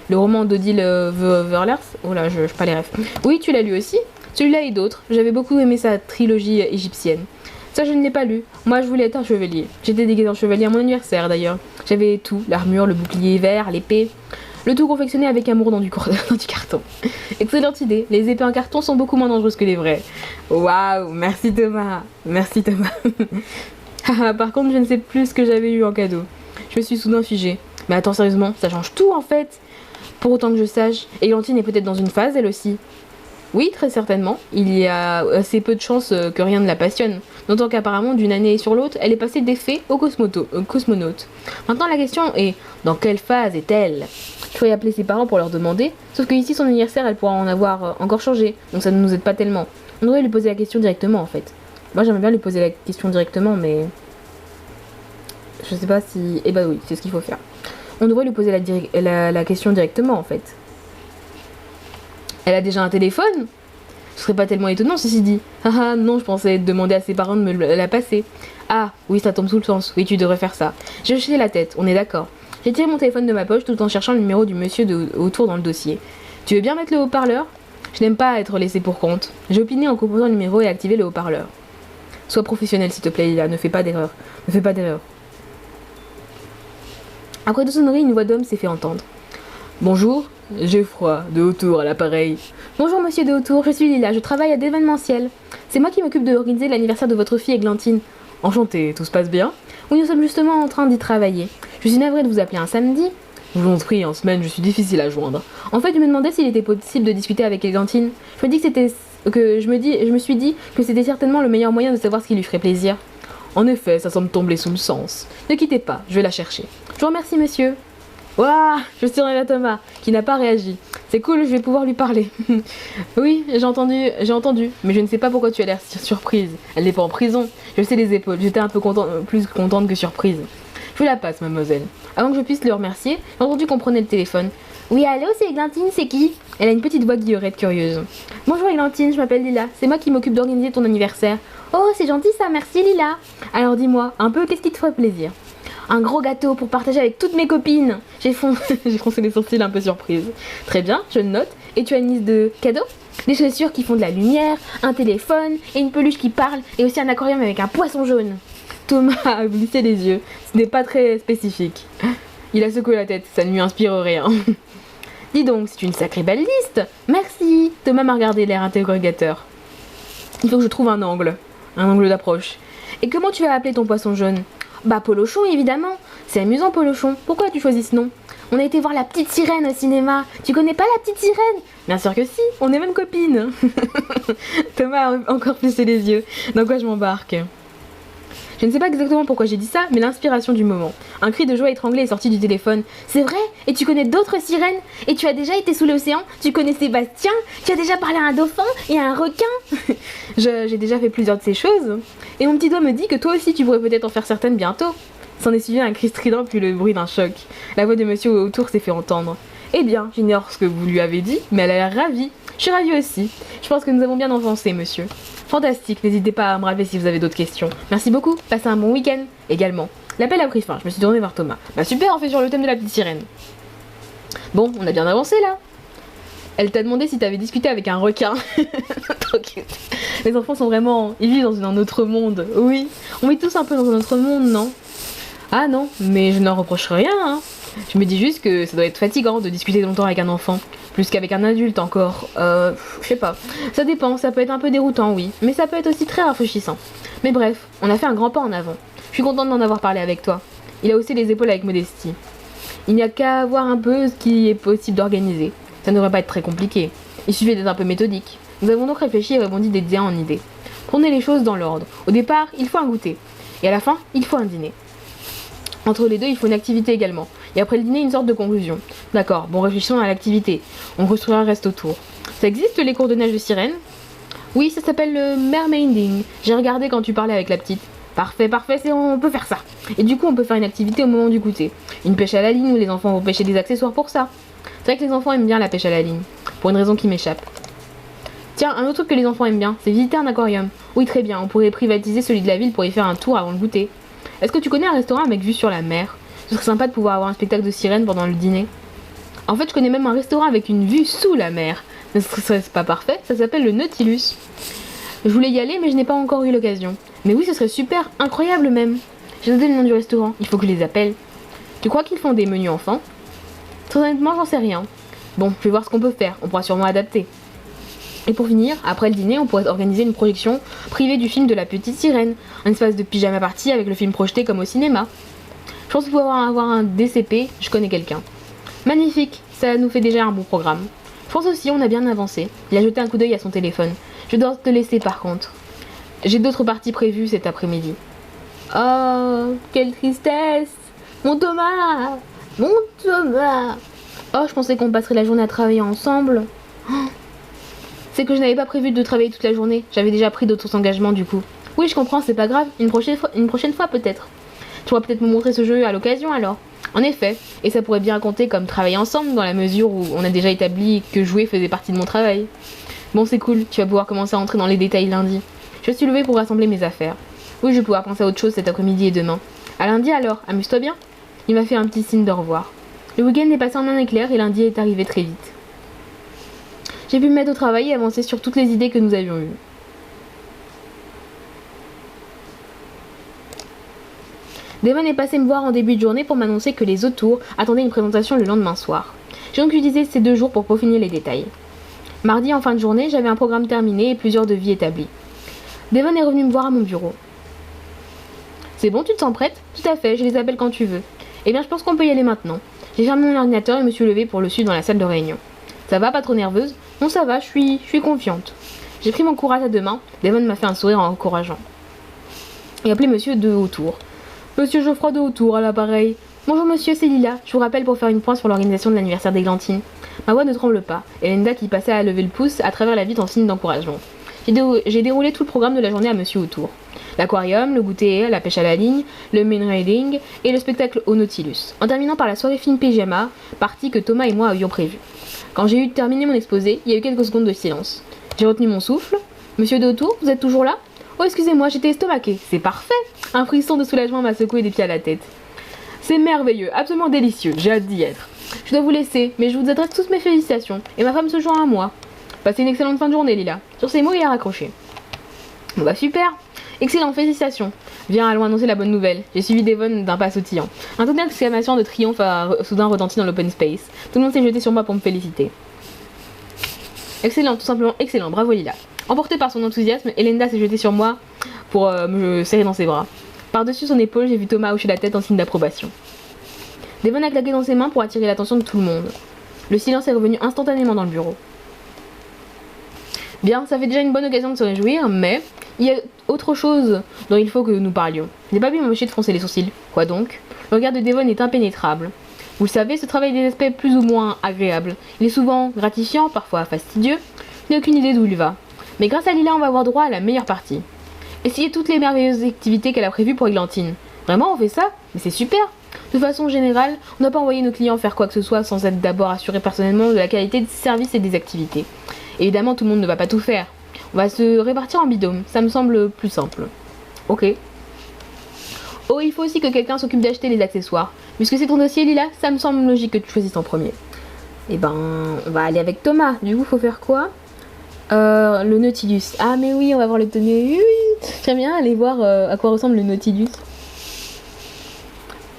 Le roman d'Odile Verlers. Oh là, je pas les rêves. Oui, tu l'as lu aussi? Celui-là et d'autres. J'avais beaucoup aimé sa trilogie égyptienne. Ça, je ne l'ai pas lu. Moi, je voulais être un chevalier. J'étais déguisée en chevalier à mon anniversaire, d'ailleurs. J'avais tout. L'armure, le bouclier vert, l'épée. Le tout confectionné avec amour dans du carton. Excellente idée. Les épées en carton sont beaucoup moins dangereuses que les vraies. Waouh, merci Thomas. Merci Thomas. Par contre, je ne sais plus ce que j'avais eu en cadeau. Je me suis soudain figée. Mais attends, sérieusement, ça change tout en fait. Pour autant que je sache, Églantine est peut-être dans une phase, elle aussi. Oui, très certainement. Il y a assez peu de chances que rien ne la passionne. D'autant qu'apparemment, d'une année sur l'autre, elle est passée des fées au cosmonaute. Maintenant, la question est, dans quelle phase est-elle? Il faut y appeler ses parents pour leur demander. Sauf que ici, son anniversaire, elle pourra en avoir encore changé. Donc ça ne nous aide pas tellement. On devrait lui poser la question directement, en fait. Moi, j'aimerais bien lui poser la question directement, mais... je sais pas si... Eh bah oui, c'est ce qu'il faut faire. On devrait lui poser la question directement, en fait. Elle a déjà un téléphone? Ce serait pas tellement étonnant, ceci dit. Ah non, je pensais demander à ses parents de me la passer. Ah, oui, ça tombe sous le sens. Oui, tu devrais faire ça. J'ai hoché la tête, on est d'accord. J'ai tiré mon téléphone de ma poche tout en cherchant le numéro du monsieur autour dans le dossier. Tu veux bien mettre le haut-parleur? Je n'aime pas être laissé pour compte. J'ai opiné en composant le numéro et activé le haut-parleur. Sois professionnel, s'il te plaît, Lila. Ne fais pas d'erreur. Ne fais pas d'erreur. Après 2 sonneries, une voix d'homme s'est fait entendre. Bonjour, j'ai froid, de Hautour à l'appareil. Bonjour monsieur de Hautour, je suis Lila, je travaille à d'événementiel. C'est moi qui m'occupe de organiser l'anniversaire de votre fille Églantine. Enchantée, tout se passe bien? Oui, nous sommes justement en train d'y travailler. Je suis navrée de vous appeler un samedi. Je vous en prie, en semaine, je suis difficile à joindre. En fait, je me demandais s'il était possible de discuter avec Églantine. Je me suis dit que c'était certainement le meilleur moyen de savoir ce qui lui ferait plaisir. En effet, ça semble tomber sous le sens. Ne quittez pas, je vais la chercher. Je vous remercie, monsieur. Waouh, je suis à Thomas, qui n'a pas réagi. C'est cool, je vais pouvoir lui parler. Oui, j'ai entendu, mais je ne sais pas pourquoi tu as l'air surprise. Elle n'est pas en prison. Je sais les épaules, j'étais un peu plus contente que surprise. Je vous la passe, mademoiselle. Avant que je puisse le remercier, j'ai entendu qu'on prenait le téléphone. Oui, allô, c'est Églantine, c'est qui? Elle a une petite voix guillerette curieuse. Bonjour Églantine, je m'appelle Lila, c'est moi qui m'occupe d'organiser ton anniversaire. Oh, c'est gentil ça, merci Lila. Alors dis-moi, un peu, qu'est-ce qui te ferait plaisir? Un gros gâteau pour partager avec toutes mes copines. J'ai froncé les sourcils un peu surprise. Très bien, je le note. Et tu as une liste de cadeaux? Des chaussures qui font de la lumière, un téléphone et une peluche qui parle et aussi un aquarium avec un poisson jaune. Thomas a glissé les yeux. Ce n'est pas très spécifique. Il a secoué la tête, ça ne lui inspire rien. Dis donc, c'est une sacrée belle liste. Merci. Thomas m'a regardé l'air interrogateur. Il faut que je trouve un angle d'approche. Et comment tu vas appeler ton poisson jaune? Bah Polochon évidemment. C'est amusant Polochon. Pourquoi as-tu choisi ce nom? On a été voir La Petite Sirène au cinéma. Tu connais pas La Petite Sirène? Bien sûr que si, on est même copines. Thomas a encore plissé les yeux. Dans quoi je m'embarque? Je ne sais pas exactement pourquoi j'ai dit ça, mais l'inspiration du moment. Un cri de joie étranglé est sorti du téléphone. C'est vrai? Et tu connais d'autres sirènes? Et tu as déjà été sous l'océan? Tu connais Sébastien? Tu as déjà parlé à un dauphin et à un requin? J'ai déjà fait plusieurs de ces choses. Et mon petit doigt me dit que toi aussi tu pourrais peut-être en faire certaines bientôt. S'en est suivi un cri strident puis le bruit d'un choc. La voix de monsieur autour s'est fait entendre. Eh bien, j'ignore ce que vous lui avez dit, mais elle a l'air ravie. Je suis ravie aussi. Je pense que nous avons bien avancé, monsieur. Fantastique, n'hésitez pas à me rappeler si vous avez d'autres questions. Merci beaucoup, passez un bon week-end également. L'appel a pris fin, je me suis tournée vers Thomas. Bah super, on fait sur le thème de la petite sirène. Bon, on a bien avancé là. Elle t'a demandé si t'avais discuté avec un requin. Trop cute. Les enfants sont vraiment... Ils vivent dans un autre monde. Oui, on vit tous un peu dans un autre monde, non? Ah non, mais je n'en reproche rien, hein. Je me dis juste que ça doit être fatigant de discuter longtemps avec un enfant. Plus qu'avec un adulte encore. Je sais pas. Ça dépend, ça peut être un peu déroutant, oui. Mais ça peut être aussi très rafraîchissant. Mais bref, on a fait un grand pas en avant. Je suis contente d'en avoir parlé avec toi. Il a haussé les épaules avec modestie. Il n'y a qu'à voir un peu ce qui est possible d'organiser. Ça ne devrait pas être très compliqué. Il suffit d'être un peu méthodique. Nous avons donc réfléchi et rebondi d'idée en idée. Prenez les choses dans l'ordre. Au départ, il faut un goûter. Et à la fin, il faut un dîner. Entre les deux, il faut une activité également. Et après le dîner, une sorte de conclusion. D'accord, bon, réfléchissons à l'activité. On construira un reste autour. Ça existe les cours de nage de sirène? Oui, ça s'appelle le mermaiding. J'ai regardé quand tu parlais avec la petite. Parfait, parfait, on peut faire ça. Et du coup, on peut faire une activité au moment du goûter. Une pêche à la ligne où les enfants vont pêcher des accessoires pour ça. C'est vrai que les enfants aiment bien la pêche à la ligne. Pour une raison qui m'échappe. Tiens, un autre truc que les enfants aiment bien, c'est visiter un aquarium. Oui, très bien, on pourrait privatiser celui de la ville pour y faire un tour avant le goûter. Est-ce que tu connais un restaurant avec vue sur la mer? Ce serait sympa de pouvoir avoir un spectacle de sirène pendant le dîner. En fait, je connais même un restaurant avec une vue sous la mer. Ce serait pas parfait, ça s'appelle le Nautilus. Je voulais y aller, mais je n'ai pas encore eu l'occasion. Mais oui, ce serait super, incroyable même. J'ai noté le nom du restaurant, il faut que je les appelle. Tu crois qu'ils font des menus enfants? Très honnêtement, j'en sais rien. Bon, je vais voir ce qu'on peut faire, on pourra sûrement adapter. Et pour finir, après le dîner, on pourrait organiser une projection privée du film de la petite sirène, un espace de pyjama party avec le film projeté comme au cinéma. Je pense pouvoir avoir un DCP, je connais quelqu'un. Magnifique, ça nous fait déjà un bon programme. Je pense aussi on a bien avancé. Il a jeté un coup d'œil à son téléphone. Je dois te laisser par contre. J'ai d'autres parties prévues cet après-midi. Oh, quelle tristesse! Mon Thomas! Mon Thomas! Oh, je pensais qu'on passerait la journée à travailler ensemble. Oh. C'est que je n'avais pas prévu de travailler toute la journée. J'avais déjà pris d'autres engagements du coup. Oui, je comprends, c'est pas grave. Une prochaine fois peut-être. Tu pourras peut-être me montrer ce jeu à l'occasion alors. En effet, et ça pourrait bien compter comme travailler ensemble dans la mesure où on a déjà établi que jouer faisait partie de mon travail. Bon, c'est cool, tu vas pouvoir commencer à entrer dans les détails lundi. Je suis levée pour rassembler mes affaires. Oui, je vais pouvoir penser à autre chose cet après-midi et demain. À lundi alors, amuse-toi bien. Il m'a fait un petit signe de revoir. Le week-end est passé en un éclair et lundi est arrivé très vite. J'ai pu me mettre au travail et avancer sur toutes les idées que nous avions eues. Devon est passé me voir en début de journée pour m'annoncer que les autres tours attendaient une présentation le lendemain soir. J'ai donc utilisé ces 2 jours pour peaufiner les détails. Mardi, en fin de journée, j'avais un programme terminé et plusieurs devis établis. Devon est revenu me voir à mon bureau. C'est bon, tu te sens prête? Tout à fait, je les appelle quand tu veux. Eh bien, je pense qu'on peut y aller maintenant. J'ai fermé mon ordinateur et me suis levée pour le suivre dans la salle de réunion. Ça va, pas trop nerveuse? Non, ça va, je suis confiante. J'ai pris mon courage à 2 mains. Devon m'a fait un sourire encourageant. Et appelé monsieur de Hautour. Monsieur Geoffroy de Hautour à l'appareil. Bonjour monsieur, c'est Lila. Je vous rappelle pour faire une pointe sur l'organisation de l'anniversaire d'Églantine. Ma voix ne tremble pas, et Linda qui passait à lever le pouce à travers la vitre en signe d'encouragement. J'ai déroulé tout le programme de la journée à monsieur Hautour. L'aquarium, le goûter, la pêche à la ligne, le main riding et le spectacle au Nautilus. En terminant par la soirée film pyjama, partie que Thomas et moi avions prévue. Quand j'ai eu terminé mon exposé, il y a eu quelques secondes de silence. J'ai retenu mon souffle. Monsieur de Hautour, vous êtes toujours là? Oh, excusez-moi, j'étais estomaquée. C'est parfait! Un frisson de soulagement m'a secoué des pieds à la tête. C'est merveilleux, absolument délicieux, j'ai hâte d'y être. Je dois vous laisser, mais je vous adresse toutes mes félicitations, et ma femme se joint à moi. Passez une excellente fin de journée, Lila. Sur ces mots, il a raccroché. Bon bah super! Excellent, félicitations! Viens, allons annoncer la bonne nouvelle. J'ai suivi Devon d'un pas sautillant. Un ton d'exclamation de triomphe a soudain retenti dans l'open space. Tout le monde s'est jeté sur moi pour me féliciter. Excellent, tout simplement excellent, bravo Lila. Emportée par son enthousiasme, Elenda s'est jetée sur moi pour me serrer dans ses bras. Par-dessus son épaule, j'ai vu Thomas hocher la tête en signe d'approbation. Devon a claqué dans ses mains pour attirer l'attention de tout le monde. Le silence est revenu instantanément dans le bureau. Bien, ça fait déjà une bonne occasion de se réjouir, mais il y a autre chose dont il faut que nous parlions. Je n'ai pas pu m'empêcher de froncer les sourcils. Quoi donc? Le regard de Devon est impénétrable. Vous le savez, ce travail a des aspects plus ou moins agréables. Il est souvent gratifiant, parfois fastidieux. Je n'ai aucune idée d'où il va. Mais grâce à Lila, on va avoir droit à la meilleure partie. Essayer toutes les merveilleuses activités qu'elle a prévues pour Églantine. Vraiment, on fait ça? Mais c'est super! De façon générale, on n'a pas envoyé nos clients faire quoi que ce soit sans être d'abord assuré personnellement de la qualité des services et des activités. Évidemment, tout le monde ne va pas tout faire. On va se répartir en binôme, ça me semble plus simple. Ok. Oh, il faut aussi que quelqu'un s'occupe d'acheter les accessoires. Puisque c'est ton dossier, Lila, ça me semble logique que tu choisisses en premier. Eh ben, on va aller avec Thomas. Du coup, faut faire quoi? Le Nautilus. Ah, mais oui, on va voir le tenue. Oui, j'aime bien aller voir à quoi ressemble le Nautilus.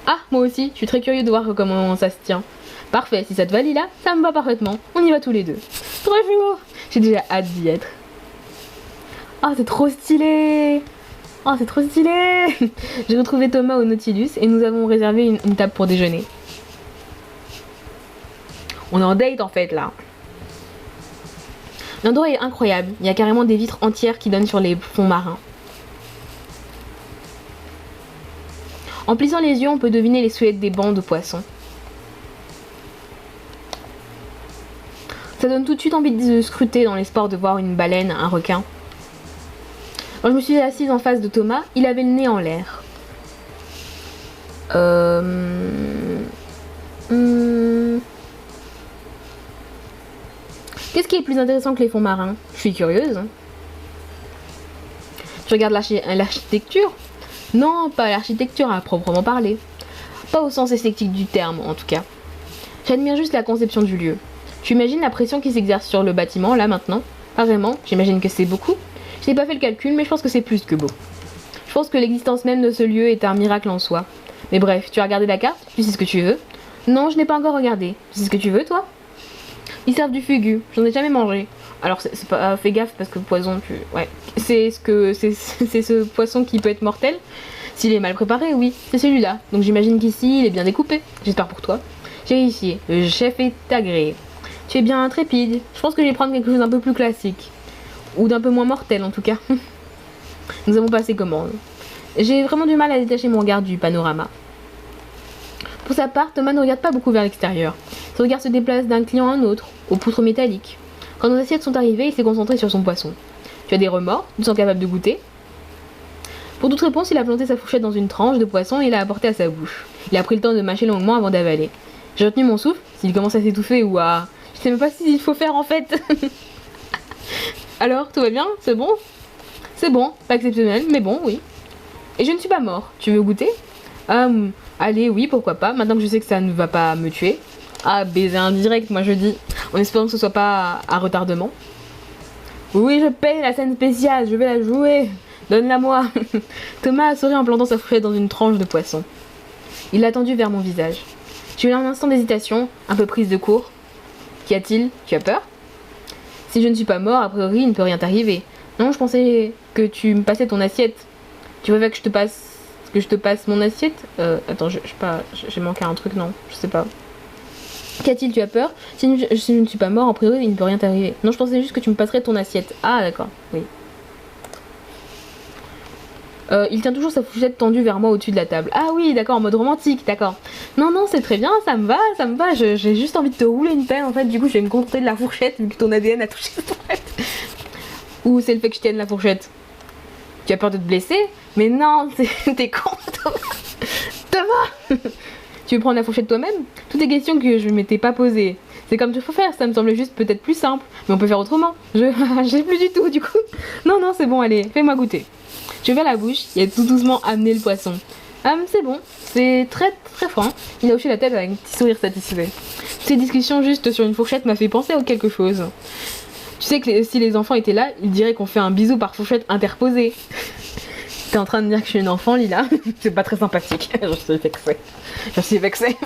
Ah, moi aussi, je suis très curieux de voir comment ça se tient. Parfait, si ça te va, Lila, ça me va parfaitement. On y va tous les deux. Trop chaud! J'ai déjà hâte d'y être. Ah, c'est trop stylé! Oh, c'est trop stylé! J'ai retrouvé Thomas au Nautilus et nous avons réservé une table pour déjeuner. On est en date en fait là. L'endroit est incroyable. Il y a carrément des vitres entières qui donnent sur les fonds marins. En plissant les yeux, on peut deviner les silhouettes des bancs de poissons. Ça donne tout de suite envie de scruter dans l'espoir de voir une baleine, un requin. Quand je me suis assise en face de Thomas, il avait le nez en l'air. Qu'est-ce qui est plus intéressant que les fonds marins? Je suis curieuse. Tu regardes l'architecture? Non, pas l'architecture à proprement parler. Pas au sens esthétique du terme, en tout cas. J'admire juste la conception du lieu. Tu imagines la pression qui s'exerce sur le bâtiment, là, maintenant? Pas vraiment, j'imagine que c'est beaucoup. Je n'ai pas fait le calcul, mais je pense que c'est plus que beau. Je pense que l'existence même de ce lieu est un miracle en soi. Mais bref, tu as regardé la carte? Tu sais ce que tu veux? Non, je n'ai pas encore regardé. Tu sais ce que tu veux, toi? Ils servent du fugu, j'en ai jamais mangé. Alors c'est pas, fais gaffe parce que poison, ouais. C'est ce poisson qui peut être mortel. S'il est mal préparé, oui, c'est celui-là. Donc j'imagine qu'ici, il est bien découpé. J'espère pour toi. J'ai réussi, le chef est agréé. Tu es bien intrépide. Je pense que je vais prendre quelque chose d'un peu plus classique. Ou d'un peu moins mortel en tout cas. Nous avons passé commande. J'ai vraiment du mal à détacher mon regard du panorama. Pour sa part, Thomas ne regarde pas beaucoup vers l'extérieur. Son regard se déplace d'un client à un autre, aux poutres métalliques. Quand nos assiettes sont arrivées, il s'est concentré sur son poisson. Tu as des remords? Tu te sens capable de goûter? Pour toute réponse, il a planté sa fourchette dans une tranche de poisson et l'a apportée à sa bouche. Il a pris le temps de mâcher longuement avant d'avaler. J'ai retenu mon souffle, s'il commence à s'étouffer ou à... Je sais même pas s'il faut faire en fait. Alors, tout va bien? C'est bon? C'est bon, pas exceptionnel, mais bon, oui. Et je ne suis pas mort. Tu veux goûter? Allez, oui, pourquoi pas. Maintenant que je sais que ça ne va pas me tuer. Ah, baiser indirect, moi je dis. En espérant que ce soit pas à retardement. Oui, je paye la scène spéciale, je vais la jouer. Donne-la moi. Thomas a souri en plantant sa fourchette dans une tranche de poisson. Il l'a tendue vers mon visage. J'ai eu un instant d'hésitation, un peu prise de court. Qu'y a-t-il? Tu as peur? Si je ne suis pas mort, a priori, il ne peut rien t'arriver. Non, je pensais que tu me passais ton assiette. Tu préfères que je te passe mon assiette? Attends, j'ai manqué un truc, non, je sais pas. Qu'a-t-il, tu as peur? Si je ne suis pas mort, a priori, il ne peut rien t'arriver. Non, je pensais juste que tu me passerais ton assiette. Ah, d'accord, oui. Il tient toujours sa fourchette tendue vers moi au-dessus de la table. Ah oui, d'accord, en mode romantique, d'accord. Non, non, c'est très bien, ça me va. J'ai juste envie de te rouler une pelle, en fait. Du coup, je vais me contenter de la fourchette, vu que ton ADN a touché cette fourchette. Ou c'est le fait que je tienne la fourchette? Tu as peur de te blesser? Mais non, t'es con, Thomas. Thomas. Tu veux prendre la fourchette toi-même? Toutes les questions que je m'étais pas posées. C'est comme tu préfères, ça me semble juste peut-être plus simple. Mais on peut faire autrement. J'ai plus du tout, du coup. Non, non, c'est bon, allez, fais-moi goûter. Je vais à la bouche et a tout doucement amené le poisson. C'est bon, c'est très très franc. Il a hoché la tête avec un petit sourire satisfait. Ces discussions juste sur une fourchette m'a fait penser à quelque chose. Tu sais que si les enfants étaient là, ils diraient qu'on fait un bisou par fourchette interposée. T'es en train de dire que je suis une enfant, Lila? C'est pas très sympathique. Je suis vexée.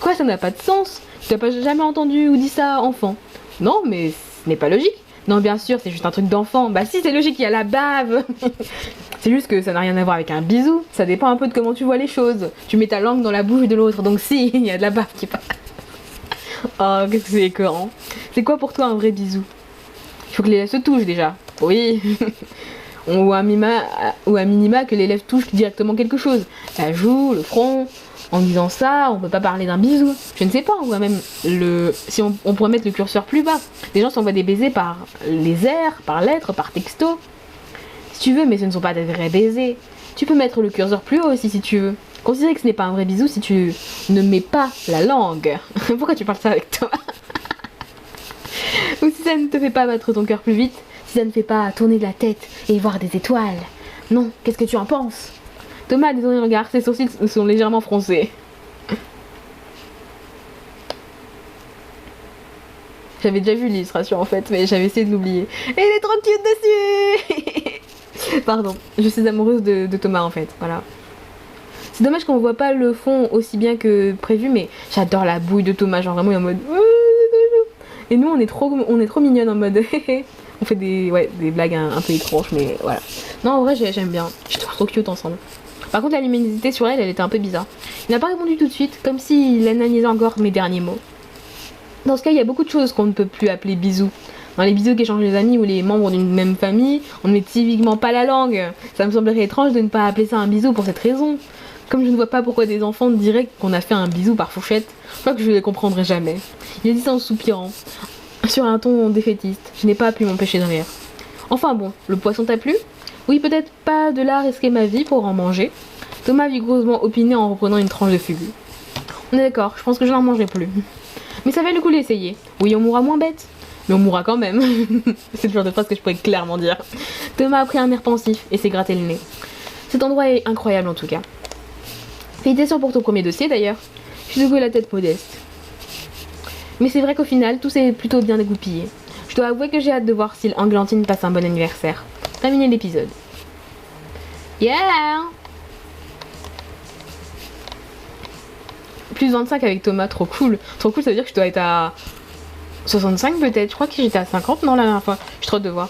Quoi, ça n'a pas de sens? Tu n'as pas jamais entendu ou dit ça, enfant? Non, mais ce n'est pas logique. Non, bien sûr, c'est juste un truc d'enfant. Bah si, c'est logique, il y a la bave. C'est juste que ça n'a rien à voir avec un bisou. Ça dépend un peu de comment tu vois les choses. Tu mets ta langue dans la bouche de l'autre, donc si, il y a de la bave qui passe. Oh, qu'est-ce que c'est écœurant. C'est quoi pour toi un vrai bisou? Il faut que les lèvres se touchent déjà. Oui. Ou à minima que les lèvres touchent directement quelque chose. La joue, le front. En disant ça, on peut pas parler d'un bisou. Je ne sais pas, on voit même si on pourrait mettre le curseur plus bas. Les gens s'envoient des baisers par les airs, par lettres, par texto. Si tu veux, mais ce ne sont pas des vrais baisers. Tu peux mettre le curseur plus haut aussi si tu veux. Considère que ce n'est pas un vrai bisou si tu ne mets pas la langue. Pourquoi tu parles ça avec toi? Ou si ça ne te fait pas battre ton cœur plus vite, si ça ne fait pas tourner de la tête et voir des étoiles. Non, qu'est-ce que tu en penses? Thomas a détourné le regard, ses sourcils sont légèrement froncés. J'avais déjà vu l'illustration en fait, mais j'avais essayé de l'oublier. Et il est trop cute dessus. Pardon, je suis amoureuse de Thomas en fait, voilà. C'est dommage qu'on voit pas le fond aussi bien que prévu, mais j'adore la bouille de Thomas, genre vraiment en mode... Et nous on est trop mignonnes en mode... On fait des blagues un peu étranges, mais voilà. Non, en vrai j'aime bien, je trouve trop cute ensemble. Par contre, la luminosité sur elle était un peu bizarre. Il n'a pas répondu tout de suite, comme s'il analysait encore mes derniers mots. Dans ce cas, il y a beaucoup de choses qu'on ne peut plus appeler bisous. Dans les bisous qu'échangent les amis ou les membres d'une même famille, on ne met typiquement pas la langue. Ça me semblerait étrange de ne pas appeler ça un bisou pour cette raison. Comme je ne vois pas pourquoi des enfants diraient qu'on a fait un bisou par fourchette, je crois que je ne les comprendrai jamais. Il a dit ça en soupirant, sur un ton défaitiste. Je n'ai pas pu m'empêcher de rire. Enfin bon, le poisson t'a plu? Oui, peut-être pas de là risquer ma vie pour en manger. Thomas vigoureusement opiné en reprenant une tranche de fugu. On est d'accord, je pense que je n'en mangerai plus. Mais ça valait le coup d'essayer. Oui, on mourra moins bête. Mais on mourra quand même. C'est le genre de phrase que je pourrais clairement dire. Thomas a pris un air pensif et s'est gratté le nez. Cet endroit est incroyable en tout cas. Félicitations pour ton premier dossier d'ailleurs. Je secoué la tête modeste. Mais c'est vrai qu'au final, tout s'est plutôt bien dégoupillé. Je dois avouer que j'ai hâte de voir si Anglantine passe un bon anniversaire. Terminer l'épisode. Yeah! Plus 25 avec Thomas, trop cool. Trop cool, ça veut dire que je dois être à 65 peut-être. Je crois que j'étais à 50, non, la dernière fois. Je trop de voir.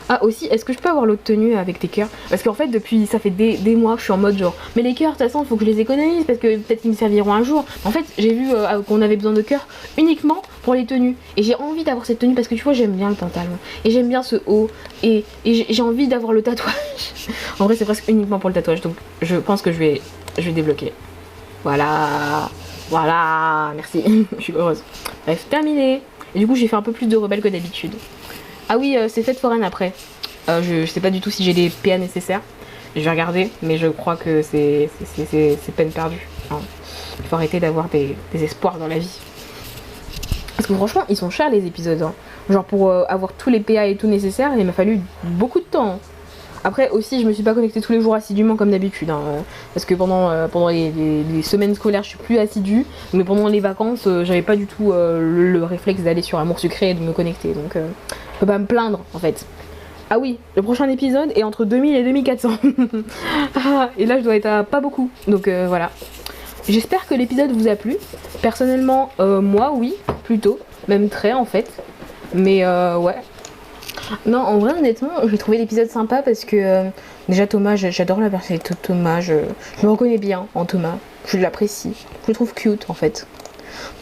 Ah aussi, est-ce que je peux avoir l'autre tenue avec tes cœurs? Parce qu'en fait, depuis, ça fait des mois que je suis en mode genre, mais les cœurs, de toute façon, il faut que je les économise parce que peut-être qu'ils me serviront un jour. En fait, j'ai vu qu'on avait besoin de cœurs uniquement pour les tenues. Et j'ai envie d'avoir cette tenue parce que tu vois, j'aime bien le pantalon. Et j'aime bien ce haut. Et j'ai envie d'avoir le tatouage. En vrai, c'est presque uniquement pour le tatouage. Donc, je pense que je vais débloquer. Voilà. Voilà. Merci. Je suis heureuse. Bref, terminé. Et du coup, j'ai fait un peu plus de rebelle que d'habitude. Ah oui, c'est fête foraine après. Je sais pas du tout si j'ai les PA nécessaires. Je vais regarder, mais je crois que c'est peine perdue. Hein. Il faut arrêter d'avoir des espoirs dans la vie. Parce que franchement, ils sont chers les épisodes. Hein. Genre pour avoir tous les PA et tout nécessaire, il m'a fallu beaucoup de temps. Hein. Après aussi, je me suis pas connectée tous les jours assidûment comme d'habitude. Hein, parce que pendant les semaines scolaires, je suis plus assidue. Mais pendant les vacances, j'avais pas du tout le réflexe d'aller sur Amour Sucré et de me connecter. Donc je peux pas me plaindre en fait. Ah oui, le prochain épisode est entre 2000 et 2400. Ah, et là, je dois être à pas beaucoup. Donc voilà. J'espère que l'épisode vous a plu. Personnellement, moi, oui, plutôt. Même très en fait. Mais ouais. Non, en vrai, honnêtement, j'ai trouvé l'épisode sympa parce que déjà Thomas, j'adore la personnalité de Thomas. Je me reconnais bien en Thomas. Je l'apprécie. Je le trouve cute en fait.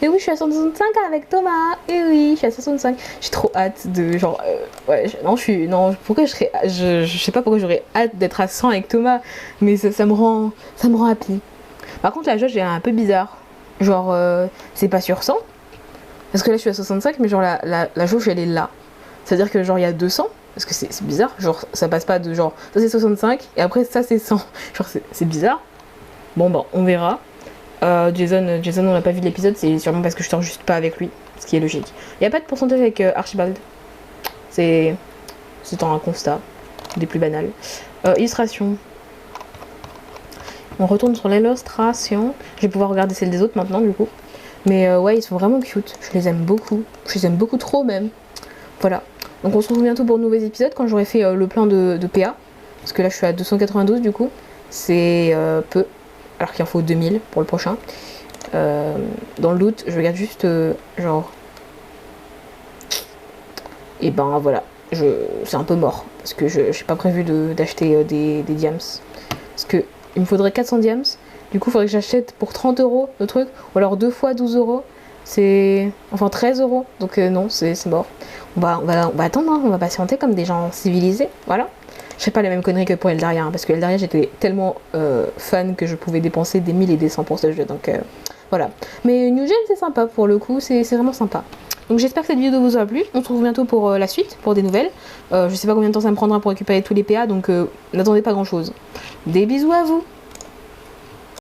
Mais oui, je suis à 65 avec Thomas. Et oui, je suis à 65. J'ai trop hâte de genre. Ouais, non, pourquoi je serais. Je sais pas pourquoi j'aurais hâte d'être à 100 avec Thomas. Mais ça me rend happy. Par contre, la jauge est un peu bizarre. Genre, c'est pas sur 100. Parce que là, je suis à 65, mais genre la jauge, elle est là. C'est-à-dire que genre, il y a 200. Parce que c'est bizarre. Genre, ça passe pas de genre. Ça, c'est 65. Et après, ça, c'est 100. Genre, c'est bizarre. Bon, bah, on verra. Jason, on n'a pas vu l'épisode. C'est sûrement parce que je sors juste pas avec lui. Ce qui est logique. Il n'y a pas de pourcentage avec Archibald. C'est un constat. Des plus banals. Illustration. On retourne sur l'illustration. Je vais pouvoir regarder celle des autres maintenant du coup. Mais ouais, ils sont vraiment cute. Je les aime beaucoup. Je les aime beaucoup trop même. Voilà. Donc on se retrouve bientôt pour de nouveaux épisodes quand j'aurai fait le plein de PA. Parce que là je suis à 292 du coup. C'est peu. Alors qu'il en faut 2000 pour le prochain. Dans le loot, je regarde juste genre. Et ben voilà. C'est un peu mort. Parce que je n'ai pas prévu d'acheter des diams. Parce que il me faudrait 400 diams. Du coup, il faudrait que j'achète pour 30 € le truc. Ou alors 2 fois 12 €. C'est. Enfin 13 €. Donc non, c'est mort. On va attendre, hein. On va patienter comme des gens civilisés. Voilà. Je fais pas les mêmes conneries que pour Eldaria. Hein, parce que Eldaria, j'étais tellement fan que je pouvais dépenser des 1000 et des 100 pour ce jeu. Donc voilà. Mais New Gen, c'est sympa pour le coup. C'est vraiment sympa. Donc j'espère que cette vidéo vous aura plu. On se retrouve bientôt pour la suite, pour des nouvelles. Je sais pas combien de temps ça me prendra pour récupérer tous les PA. Donc n'attendez pas grand chose. Des bisous à vous.